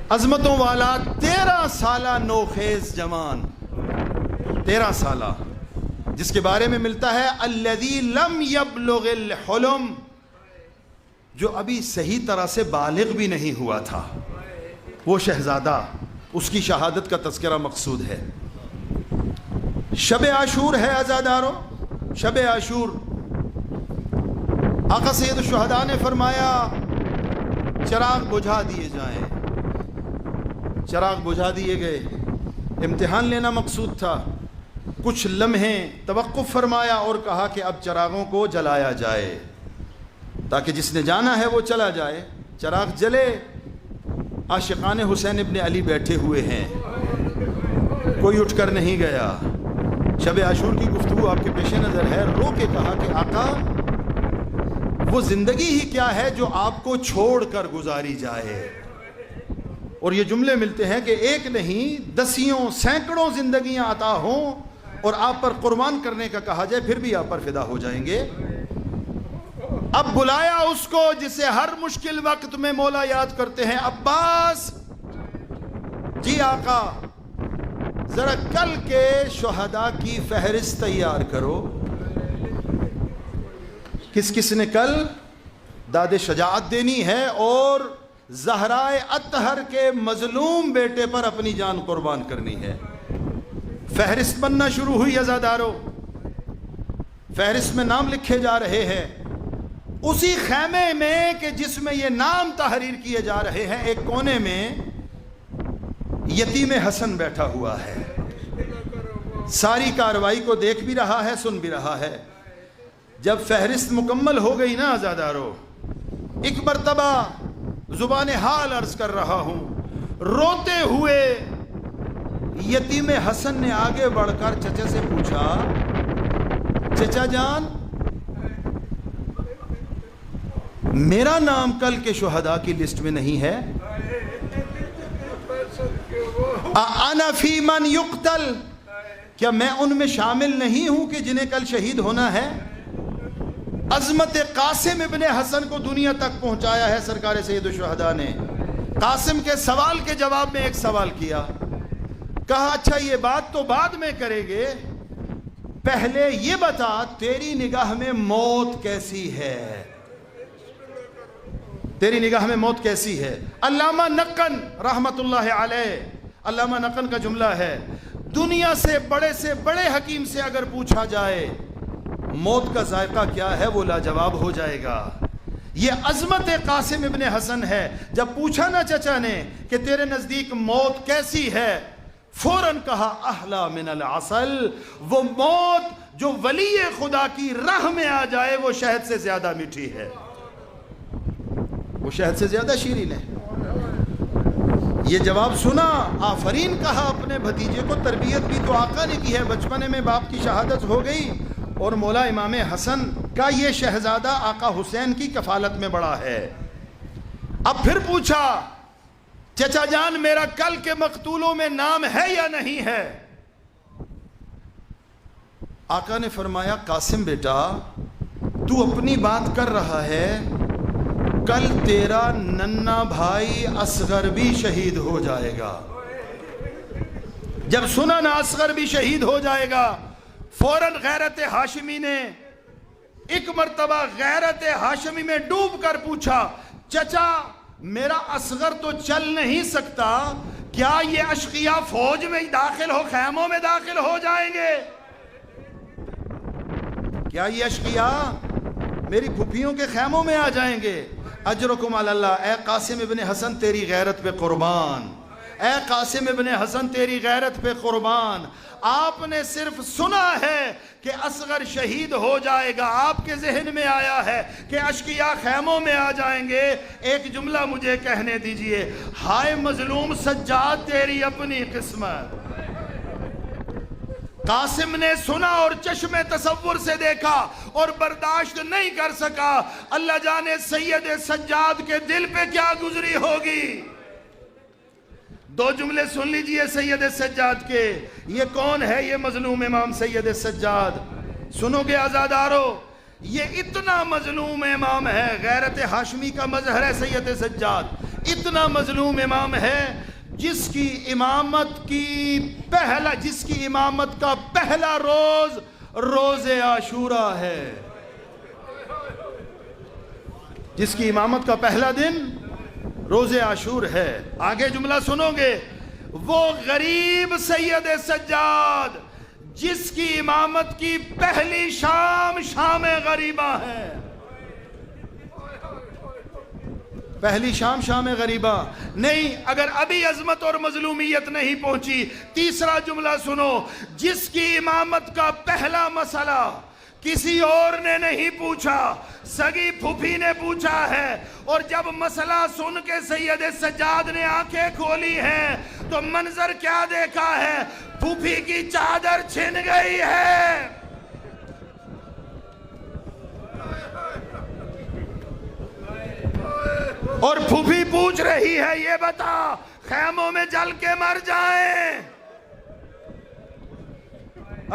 عظمتوں والا 13 سالہ نوخیز جوان, 13 سالہ, جس کے بارے میں ملتا ہے الذی لم یبلغ الحلم, جو ابھی صحیح طرح سے بالغ بھی نہیں ہوا تھا. وہ شہزادہ, اس کی شہادت کا تذکرہ مقصود ہے. شب عاشور ہے عزاداروں, شب عاشور. آقا سید الشہداء نے فرمایا چراغ بجھا دیے جائیں. چراغ بجھا دیے گئے. امتحان لینا مقصود تھا. کچھ لمحے توقف فرمایا اور کہا کہ اب چراغوں کو جلایا جائے تاکہ جس نے جانا ہے وہ چلا جائے. چراغ جلے. عاشقان حسین ابن علی بیٹھے ہوئے ہیں, کوئی اٹھ کر نہیں گیا. شب عاشور کی گفتگو آپ کے پیش نظر ہے. رو کے کہا کہ آقا وہ زندگی ہی کیا ہے جو آپ کو چھوڑ کر گزاری جائے. اور یہ جملے ملتے ہیں کہ ایک نہیں دسیوں سینکڑوں زندگیاں عطا ہوں اور آپ پر قربان کرنے کا کہا جائے پھر بھی آپ پر فدا ہو جائیں گے. اب بلایا اس کو جسے ہر مشکل وقت میں مولا یاد کرتے ہیں, عباس. جی آقا, ذرا کل کے شہداء کی فہرست تیار کرو. کس کس نے کل داد شجاعت دینی ہے اور زہرائے اطہر کے مظلوم بیٹے پر اپنی جان قربان کرنی ہے. فہرست بننا شروع ہوئی عزادارو. فہرست میں نام لکھے جا رہے ہیں. اسی خیمے میں کہ جس میں یہ نام تحریر کیے جا رہے ہیں، ایک کونے میں یتیم حسن بیٹھا ہوا ہے. ساری کاروائی کو دیکھ بھی رہا ہے، سن بھی رہا ہے. جب فہرست مکمل ہو گئی نا عزادارو، ایک مرتبہ زبان حال عرض کر رہا ہوں، روتے ہوئے یتیم حسن نے آگے بڑھ کر چچا سے پوچھا، چچا جان میرا نام کل کے شہداء کی لسٹ میں نہیں ہے؟ انا فی من یقتل، کیا میں ان میں شامل نہیں ہوں کہ جنہیں کل شہید ہونا ہے؟ عظمت قاسم ابن حسن کو دنیا تک پہنچایا ہے سرکار سید الشہداء نے. قاسم کے سوال کے جواب میں ایک سوال کیا، کہا اچھا یہ بات تو بعد میں کریں گے، پہلے یہ بتا تیری نگاہ میں موت کیسی ہے؟ تیری نگاہ میں موت کیسی ہے؟ علامہ نقن رحمت اللہ علیہ، علامہ نقن کا جملہ ہے، دنیا سے بڑے حکیم سے اگر پوچھا جائے موت کا ذائقہ کیا ہے وہ لاجواب ہو جائے گا. یہ عظمت قاسم ابن حسن ہے. جب پوچھا نا چچا نے کہ تیرے نزدیک موت کیسی ہے، فوراً کہا احلا من العسل، وہ موت جو ولی خدا کی راہ میں آ جائے وہ شہد سے زیادہ میٹھی ہے، وہ شہد سے زیادہ شیرین ہے. یہ جواب سنا، آفرین کہا اپنے بھتیجے کو. تربیت بھی تو آقا نے کی ہے، بچپنے میں باپ کی شہادت ہو گئی اور مولا امام حسن کا یہ شہزادہ آقا حسین کی کفالت میں بڑا ہے. اب پھر پوچھا، چچا جان میرا کل کے مقتولوں میں نام ہے یا نہیں ہے؟ آقا نے فرمایا، قاسم بیٹا تو اپنی بات کر رہا ہے، کل تیرا ننا بھائی اصغر بھی شہید ہو جائے گا. جب سنا نا اصغر بھی شہید ہو جائے گا، فوراً غیرت ہاشمی نے ایک مرتبہ غیرت ہاشمی میں ڈوب کر پوچھا، چچا میرا اصغر تو چل نہیں سکتا، کیا یہ اشقیاء فوج میں داخل ہو، خیموں میں داخل ہو جائیں گے؟ کیا یہ اشقیاء میری پھپھیوں کے خیموں میں آ جائیں گے؟ اجرکم علی اللہ. اے قاسم ابن حسن تیری غیرت پہ قربان، اے قاسم ابن حسن تیری غیرت پہ قربان. آپ نے صرف سنا ہے کہ اصغر شہید ہو جائے گا، آپ کے ذہن میں آیا ہے کہ اشقیاء خیموں میں آ جائیں گے. ایک جملہ مجھے کہنے دیجئے، ہائے مظلوم سجاد تیری اپنی قسمت. قاسم نے سنا اور چشم تصور سے دیکھا اور برداشت نہیں کر سکا. اللہ جانے سید سجاد کے دل پہ کیا گزری ہوگی. دو جملے سن لیجئے سید سجاد کے. یہ کون ہے؟ یہ مظلوم امام سید سجاد. سنو گے عزادارو، یہ اتنا مظلوم امام ہے، غیرت ہاشمی کا مظہر ہے سید سجاد. اتنا مظلوم امام ہے جس کی امامت کا پہلا روز روز عاشورہ ہے. جس کی امامت کا پہلا دن روز عاشور ہے. آگے جملہ سنو گے، وہ غریب سید سجاد جس کی امامت کی پہلی شام شام غریبہ ہے. پہلی شام شام غریبہ نہیں. اگر ابھی عظمت اور مظلومیت نہیں پہنچی، تیسرا جملہ سنو، جس کی امامت کا پہلا مسئلہ کسی اور نے نہیں پوچھا، سگی پھوپھی نے پوچھا ہے. اور جب مسئلہ سن کے سید سجاد نے آنکھیں کھولی ہیں تو منظر کیا دیکھا ہے؟ پھوپھی کی چادر چھن گئی ہے. اور پھوپھی پوچھ رہی ہے، یہ بتا خیموں میں جل کے مر جائیں؟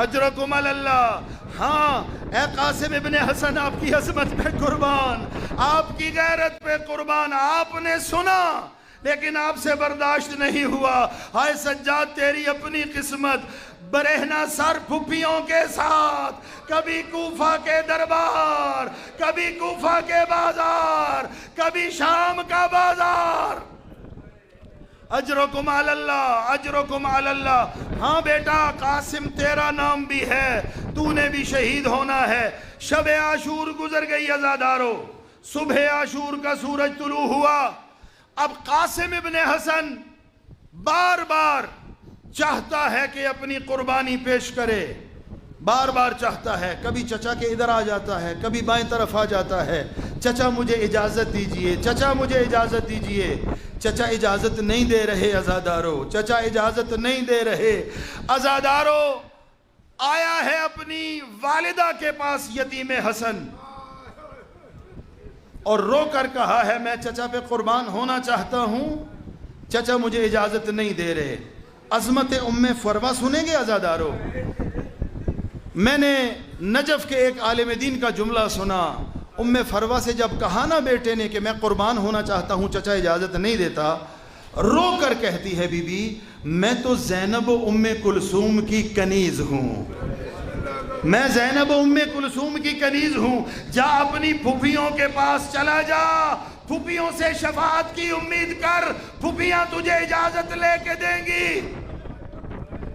اجرکم اللہ. ہاں اے قاسم ابن حسن، آپ کی عظمت پہ قربان، آپ کی غیرت پہ قربان. آپ نے سنا لیکن آپ سے برداشت نہیں ہوا. ہائے سجاد تیری اپنی قسمت, برہنہ سر پھپھیوں کے ساتھ, کبھی کوفہ کے دربار, کبھی کوفہ کے بازار, کبھی شام کا بازار. اجرکم علی اللہ, اجرکم علی اللہ. ہاں بیٹا قاسم تیرا نام بھی ہے, تو نے بھی شہید ہونا ہے. شب عاشور گزر گئی عزادارو, صبح عاشور کا سورج طلوع ہوا. اب قاسم ابن حسن بار بار چاہتا ہے کہ اپنی قربانی پیش کرے, بار بار چاہتا ہے. کبھی چچا کے ادھر آ جاتا ہے, کبھی بائیں طرف آ جاتا ہے. چچا مجھے اجازت دیجئے, چچا مجھے اجازت دیجئے. چچا اجازت نہیں دے رہے عزادارو, چچا اجازت نہیں دے رہے. عزادارو آیا ہے اپنی والدہ کے پاس یتیم حسن, اور رو کر کہا ہے میں چچا پہ قربان ہونا چاہتا ہوں, چچا مجھے اجازت نہیں دے رہے. عظمت ام فروہ سنیں گے عزادارو؟ میں نے نجف کے ایک عالم دین کا جملہ سنا. ام فروہ سے جب کہا نا بیٹے نے کہ میں قربان ہونا چاہتا ہوں, چچا اجازت نہیں دیتا, رو کر کہتی ہے بی بی میں تو زینب ام کلثوم کی کنیز ہوں, میں زینب ام کلثوم کی کنیز ہوں. جا اپنی پھوپھیوں کے پاس چلا جا, پھوپھیوں سے شفاعت کی امید کر, پھوپھیاں تجھے اجازت لے کے دیں گی.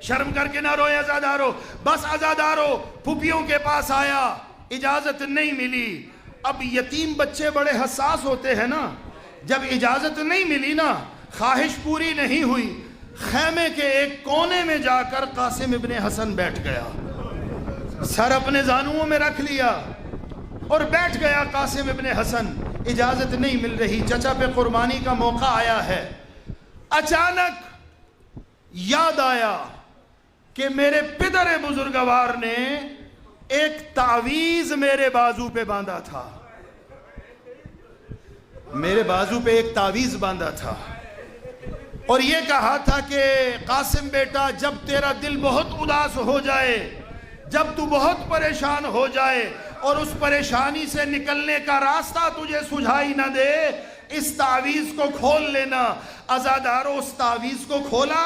شرم کر کے نہ روئے عزادارو. بس عزادارو پھوپھیوں کے پاس آیا, اجازت نہیں ملی. اب یتیم بچے بڑے حساس ہوتے ہیں نا, جب اجازت نہیں ملی نا, خواہش پوری نہیں ہوئی, خیمے کے ایک کونے میں جا کر قاسم ابن حسن بیٹھ گیا, سر اپنے زانوؤں میں رکھ لیا اور بیٹھ گیا قاسم ابن حسن. اجازت نہیں مل رہی, چچا پہ قربانی کا موقع آیا ہے. اچانک یاد آیا کہ میرے پدر بزرگوار نے ایک تعویذ میرے بازو پہ باندھا تھا, میرے بازو پہ ایک تعویذ باندھا تھا, اور یہ کہا تھا کہ قاسم بیٹا جب تیرا دل بہت اداس ہو جائے, جب تو بہت پریشان ہو جائے اور اس پریشانی سے نکلنے کا راستہ تجھے سجھائی نہ دے, اس تعویذ کو کھول لینا. عزادارو اس تعویذ کو کھولا,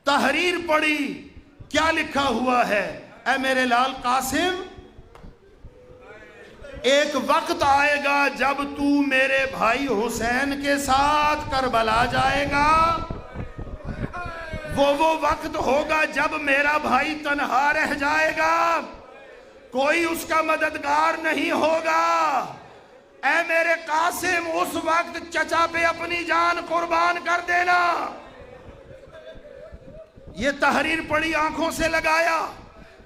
تحریر پڑھی, کیا لکھا ہوا ہے؟ اے میرے لال قاسم, ایک وقت آئے گا جب تو میرے بھائی حسین کے ساتھ کربلا جائے گا, وہ وقت ہوگا جب میرا بھائی تنہا رہ جائے گا, کوئی اس کا مددگار نہیں ہوگا. اے میرے قاسم اس وقت چچا پہ اپنی جان قربان کر دینا. یہ تحریر پڑھی, آنکھوں سے لگایا,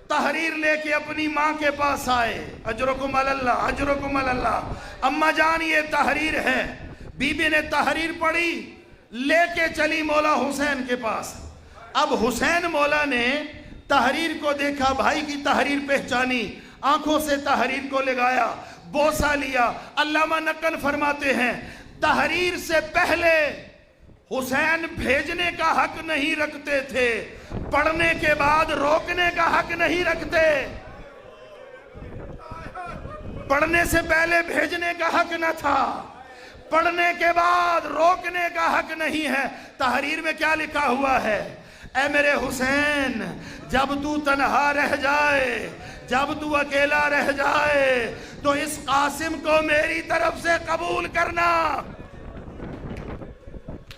تحریر لے کے اپنی ماں کے پاس آئے. اجرکم علی اللہ, اجرکم علی اللہ. اماں جان یہ تحریر ہے. بی بی نے تحریر پڑھی, لے کے چلی مولا حسین کے پاس. اب حسین مولا نے تحریر کو دیکھا, بھائی کی تحریر پہچانی, آنکھوں سے تحریر کو لگایا, بوسہ لیا. علامہ نقل فرماتے ہیں تحریر سے پہلے حسین بھیجنے کا حق نہیں رکھتے تھے, پڑھنے کے بعد روکنے کا حق نہیں رکھتے. پڑھنے سے پہلے بھیجنے کا حق نہ تھا, پڑھنے کے بعد روکنے کا حق نہیں ہے. تحریر میں کیا لکھا ہوا ہے؟ اے میرے حسین جب تو تنہا رہ جائے, جب تو اکیلا رہ جائے تو اس قاسم کو میری طرف سے قبول کرنا.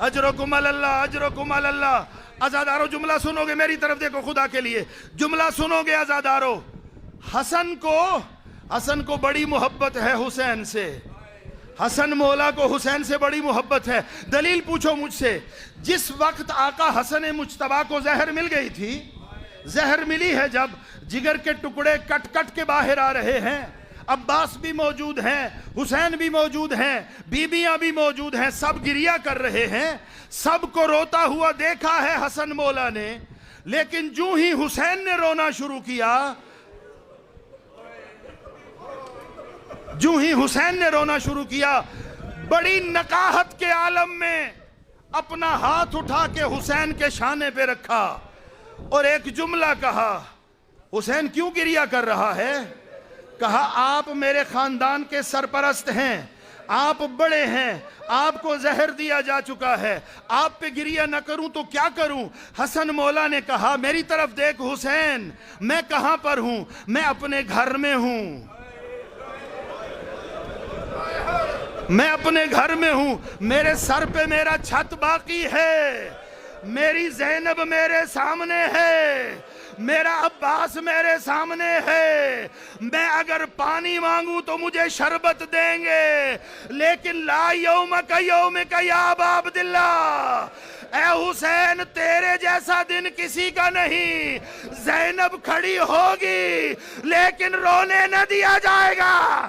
اجرکم علی اللہ, اجرکم علی اللہ. عزادارو جملہ سنو گے, میری طرف دیکھو خدا کے لیے, جملہ سنو گے عزادارو. حسن کو بڑی محبت ہے حسین سے, حسن مولا کو حسین سے بڑی محبت ہے. دلیل پوچھو مجھ سے, جس وقت آقا حسن مجتبیٰ کو زہر مل گئی تھی, زہر ملی ہے جب, جگر کے ٹکڑے کٹ کٹ کے باہر آ رہے ہیں, عباس بھی موجود ہیں, حسین بھی موجود ہیں, بیبیاں بھی موجود ہیں, سب گریہ کر رہے ہیں, سب کو روتا ہوا دیکھا ہے حسن مولا نے. لیکن جو ہی حسین نے رونا شروع کیا, جو ہی حسین نے رونا شروع کیا, بڑی نقاہت کے عالم میں اپنا ہاتھ اٹھا کے حسین کے شانے پہ رکھا اور ایک جملہ کہا. حسین کیوں گریہ کر رہا ہے؟ کہا آپ میرے خاندان کے سرپرست ہیں, آپ بڑے ہیں, آپ کو زہر دیا جا چکا ہے, آپ پہ گریہ نہ کروں تو کیا کروں. حسن مولا نے کہا میری طرف دیکھ حسین, میں کہاں پر ہوں, میں اپنے گھر میں ہوں, میں اپنے گھر میں ہوں, میرے سر پہ میرا چھت باقی ہے, میری زینب میرے سامنے ہے, میرا عباس میرے سامنے ہے, میں اگر پانی مانگوں تو مجھے شربت دیں گے, لیکن لا یومک یومک یا ابا عبداللہ, اے حسین تیرے جیسا دن کسی کا نہیں, زینب کھڑی ہوگی لیکن رونے نہ دیا جائے گا,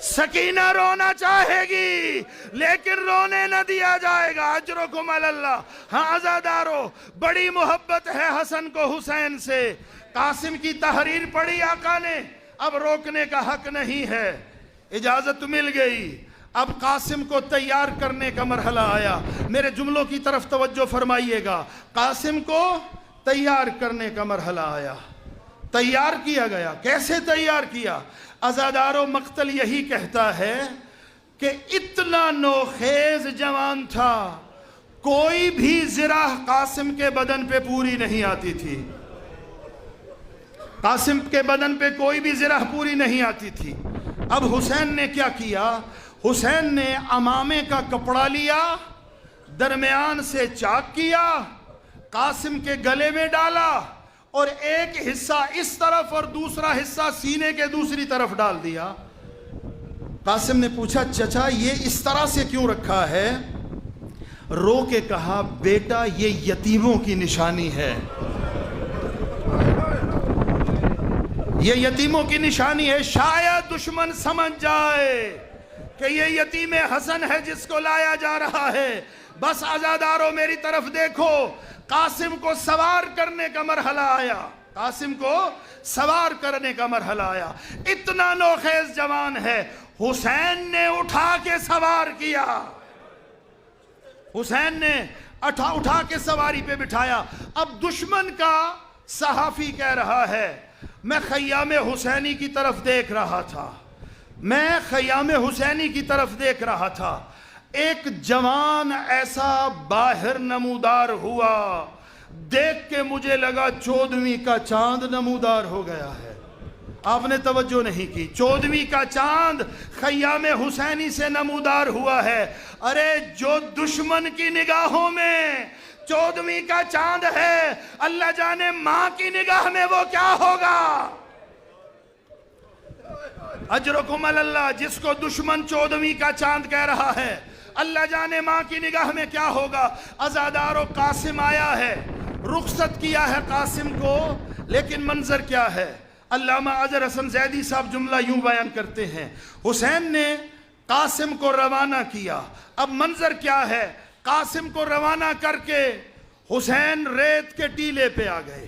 سکینہ رونا چاہے گی لیکن رونے نہ دیا جائے گا. اجرکم علی اللہ. ہاں عزادارو, بڑی محبت ہے حسن کو حسین سے. قاسم کی تحریر پڑھی آقا نے, اب روکنے کا حق نہیں ہے, اجازت مل گئی. اب قاسم کو تیار کرنے کا مرحلہ آیا. میرے جملوں کی طرف توجہ فرمائیے گا. قاسم کو تیار کرنے کا مرحلہ آیا. تیار کیا گیا. کیسے تیار کیا؟ عزادارو, مقتل یہی کہتا ہے کہ اتنا نوخیز جوان تھا, کوئی بھی زرہ قاسم کے بدن پہ پوری نہیں آتی تھی. قاسم کے بدن پہ کوئی بھی زرہ پوری نہیں آتی تھی. اب حسین نے کیا کیا؟ حسین نے امامے کا کپڑا لیا, درمیان سے چاک کیا, قاسم کے گلے میں ڈالا, اور ایک حصہ اس طرف اور دوسرا حصہ سینے کے دوسری طرف ڈال دیا. قاسم نے پوچھا چچا یہ اس طرح سے کیوں رکھا ہے؟ رو کے کہا بیٹا یہ یتیموں کی نشانی ہے, یہ یتیموں کی نشانی ہے. شاید دشمن سمجھ جائے کہ یہ یتیم حسن ہے جس کو لایا جا رہا ہے. بس عزادارو میری طرف دیکھو, قاسم کو سوار کرنے کا مرحلہ آیا. قاسم کو سوار کرنے کا مرحلہ آیا. اتنا نوخیز جوان ہے, حسین نے اٹھا کے سوار کیا. حسین نے اٹھا کے سواری پہ بٹھایا. اب دشمن کا صحافی کہہ رہا ہے میں خیام حسینی کی طرف دیکھ رہا تھا, میں خیام حسینی کی طرف دیکھ رہا تھا. ایک جوان ایسا باہر نمودار ہوا, دیکھ کے مجھے لگا 14ویں کا چاند نمودار ہو گیا ہے. آپ نے توجہ نہیں کی, 14ویں کا چاند خیام حسینی سے نمودار ہوا ہے. ارے جو دشمن کی نگاہوں میں 14ویں کا چاند ہے, اللہ جانے ماں کی نگاہ میں وہ کیا ہوگا. اجرکم علی اللہ. جس کو دشمن 14ویں کا چاند کہہ رہا ہے, اللہ جانے ماں کی نگاہ میں کیا ہوگا. عزادارو قاسم آیا ہے, رخصت کیا ہے قاسم کو, لیکن منظر کیا ہے؟ علامہ اظہر حسن زیدی صاحب جملہ یوں بیان کرتے ہیں, حسین نے قاسم کو روانہ کیا. اب منظر کیا ہے؟ قاسم کو روانہ کر کے حسین ریت کے ٹیلے پہ آ گئے.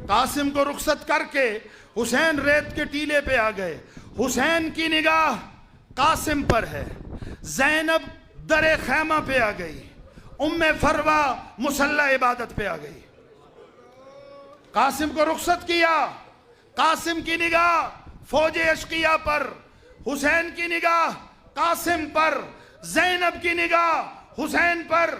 قاسم کو رخصت کر کے حسین ریت کے ٹیلے پہ آ گئے. حسین کی نگاہ قاسم پر ہے, زینب در خیمہ پہ آ گئی, ام فروہ مصلی عبادت پہ آ گئی. قاسم کو رخصت کیا, قاسم کی نگاہ فوج اشقیہ پر, حسین کی نگاہ قاسم پر, زینب کی نگاہ حسین پر,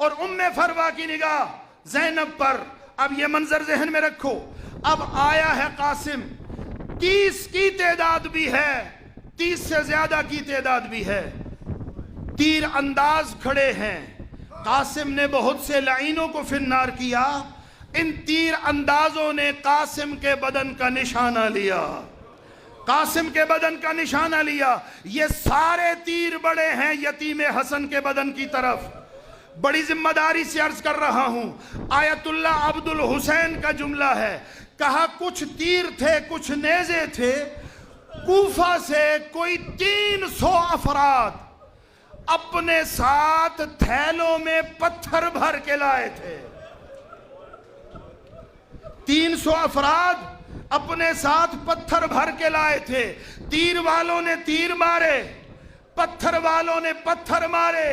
اور ام فروہ کی نگاہ زینب پر. اب یہ منظر ذہن میں رکھو. اب آیا ہے قاسم, 30 کی تعداد بھی ہے, 30 سے زیادہ کی تعداد بھی ہے, تیر انداز کھڑے ہیں. قاسم نے بہت سے لعینوں کو فی النار کیا. ان تیر اندازوں نے قاسم کے بدن کا نشانہ لیا, قاسم کے بدن کا نشانہ لیا. یہ سارے تیر بڑے ہیں یتیم حسن کے بدن کی طرف. بڑی ذمہ داری سے عرض کر رہا ہوں, آیت اللہ عبد الحسین کا جملہ ہے. کہا کچھ تیر تھے, کچھ نیزے تھے, کوفہ سے کوئی 300 افراد اپنے ساتھ تھیلوں میں پتھر بھر کے لائے تھے. 300 افراد اپنے ساتھ پتھر بھر کے لائے تھے. تیر والوں نے تیر مارے, پتھر والوں نے پتھر مارے,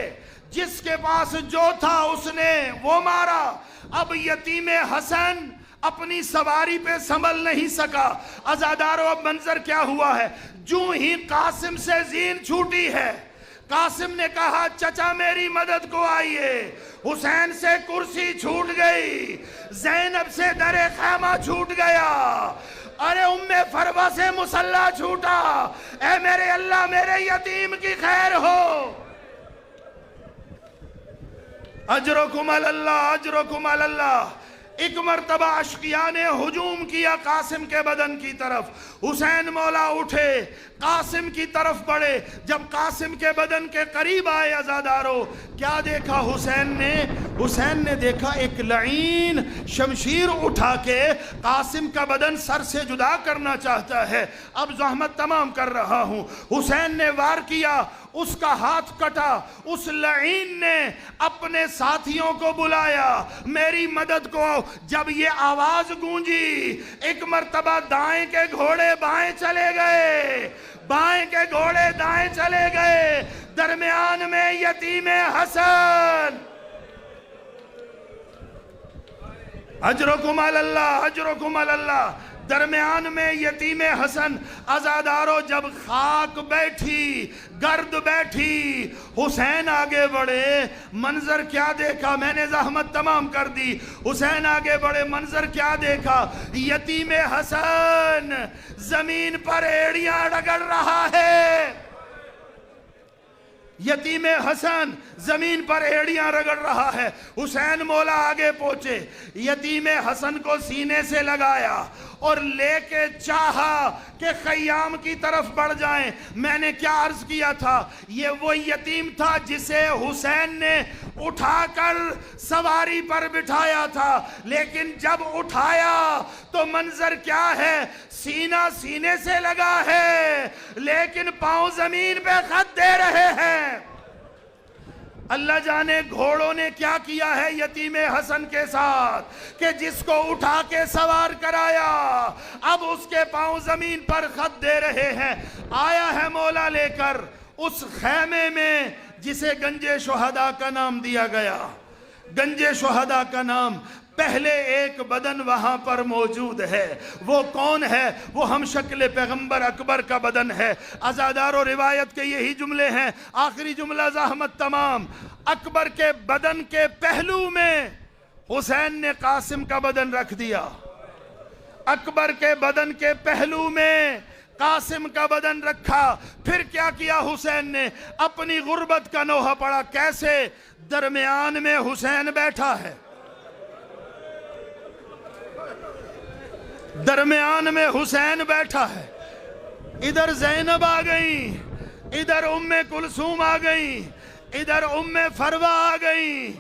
جس کے پاس جو تھا اس نے وہ مارا. اب یتیم حسن اپنی سواری پہ سنبھل نہیں سکا. عزادارو اب منظر کیا ہوا ہے؟ جو ہی قاسم سے زین چھوٹی ہے، قاسم نے کہا چچا میری مدد کو آئیے. حسین سے کرسی چھوٹ گئی، زینب سے در خیمہ چھوٹ گیا، ارے ام فروہ سے مسلح چھوٹا. اے میرے اللہ میرے یتیم کی خیر ہو. اجرکم اللہ اجرکم اللہ. ایک مرتبہ اشقیاء نے ہجوم کیا قاسم کے بدن کی طرف. حسین مولا اٹھے قاسم کی طرف بڑھے. جب قاسم کے بدن کے قریب آئے عزادارو، کیا دیکھا حسین نے دیکھا ایک لعین شمشیر اٹھا کے قاسم کا بدن سر سے جدا کرنا چاہتا ہے. اب زحمت تمام کر رہا ہوں. حسین نے وار کیا، اس کا ہاتھ کٹا. اس لعین نے اپنے ساتھیوں کو بلایا میری مدد کو. جب یہ آواز گونجی، ایک مرتبہ دائیں کے گھوڑے بائیں چلے گئے، بائیں کے گھوڑے دائیں چلے گئے. درمیان میں یتیم حسن. اجرکم اللہ اجرکم اللہ. درمیان میں یتیم حسن. عزادارو جب خاک بیٹھی، گرد بیٹھی، حسین آگے بڑھے. منظر کیا دیکھا؟ میں نے زحمت تمام کر دی. حسین آگے بڑھے، منظر کیا دیکھا؟ یتیم حسن زمین پر ایڑیاں رگڑ رہا ہے. یتیم حسن زمین پر ایڑیاں رگڑ رہا ہے. حسین مولا آگے پہنچے، یتیم حسن کو سینے سے لگایا اور لے کے چاہا کہ خیام کی طرف بڑھ جائیں. میں نے کیا عرض کیا تھا؟ یہ وہ یتیم تھا جسے حسین نے اٹھا کر سواری پر بٹھایا تھا، لیکن جب اٹھایا تو منظر کیا ہے؟ سینہ سینے سے لگا ہے لیکن پاؤں زمین پہ خط دے رہے ہیں. اللہ جانے گھوڑوں نے کیا کیا ہے یتیم حسن کے ساتھ کہ جس کو اٹھا کے سوار کرایا اب اس کے پاؤں زمین پر خط دے رہے ہیں. آیا ہے مولا لے کر اس خیمے میں جسے گنج شہداء کا نام دیا گیا. گنج شہداء کا نام. پہلے ایک بدن وہاں پر موجود ہے. وہ کون ہے؟ وہ ہم شکل پیغمبر اکبر کا بدن ہے. عزادارو روایت کے یہی جملے ہیں. آخری جملہ زحمت تمام. اکبر کے بدن کے پہلو میں حسین نے قاسم کا بدن رکھ دیا. اکبر کے بدن کے پہلو میں قاسم کا بدن رکھا. پھر کیا کیا حسین نے؟ اپنی غربت کا نوحہ پڑا. کیسے؟ درمیان میں حسین بیٹھا ہے، درمیان میں حسین بیٹھا ہے. ادھر زینب آ گئی، ادھر ام کلثوم آ گئی، ادھر ام فروہ آ گئی.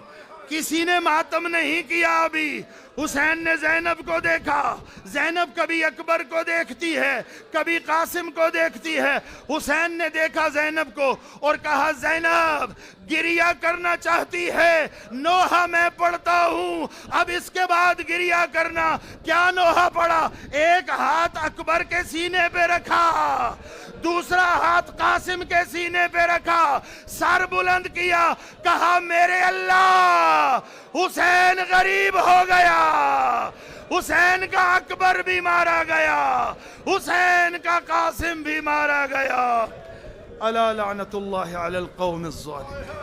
کسی نے ماتم نہیں کیا. ابھی حسین نے زینب کو دیکھا. زینب کبھی اکبر کو دیکھتی ہے، کبھی قاسم کو دیکھتی ہے. حسین نے دیکھا زینب کو اور کہا زینب گریہ کرنا چاہتی ہے، نوحہ میں پڑھتا ہوں، اب اس کے بعد گریہ کرنا. کیا نوحہ پڑھا؟ ایک ہاتھ اکبر کے سینے پہ رکھا، دوسرا ہاتھ قاسم کے سینے پہ رکھا، سر بلند کیا، کہا میرے اللہ حسین غریب ہو گیا، حسین کا اکبر بھی مارا گیا، حسین کا قاسم بھی مارا گیا. الا لعنت اللہ علی القوم الظالمین.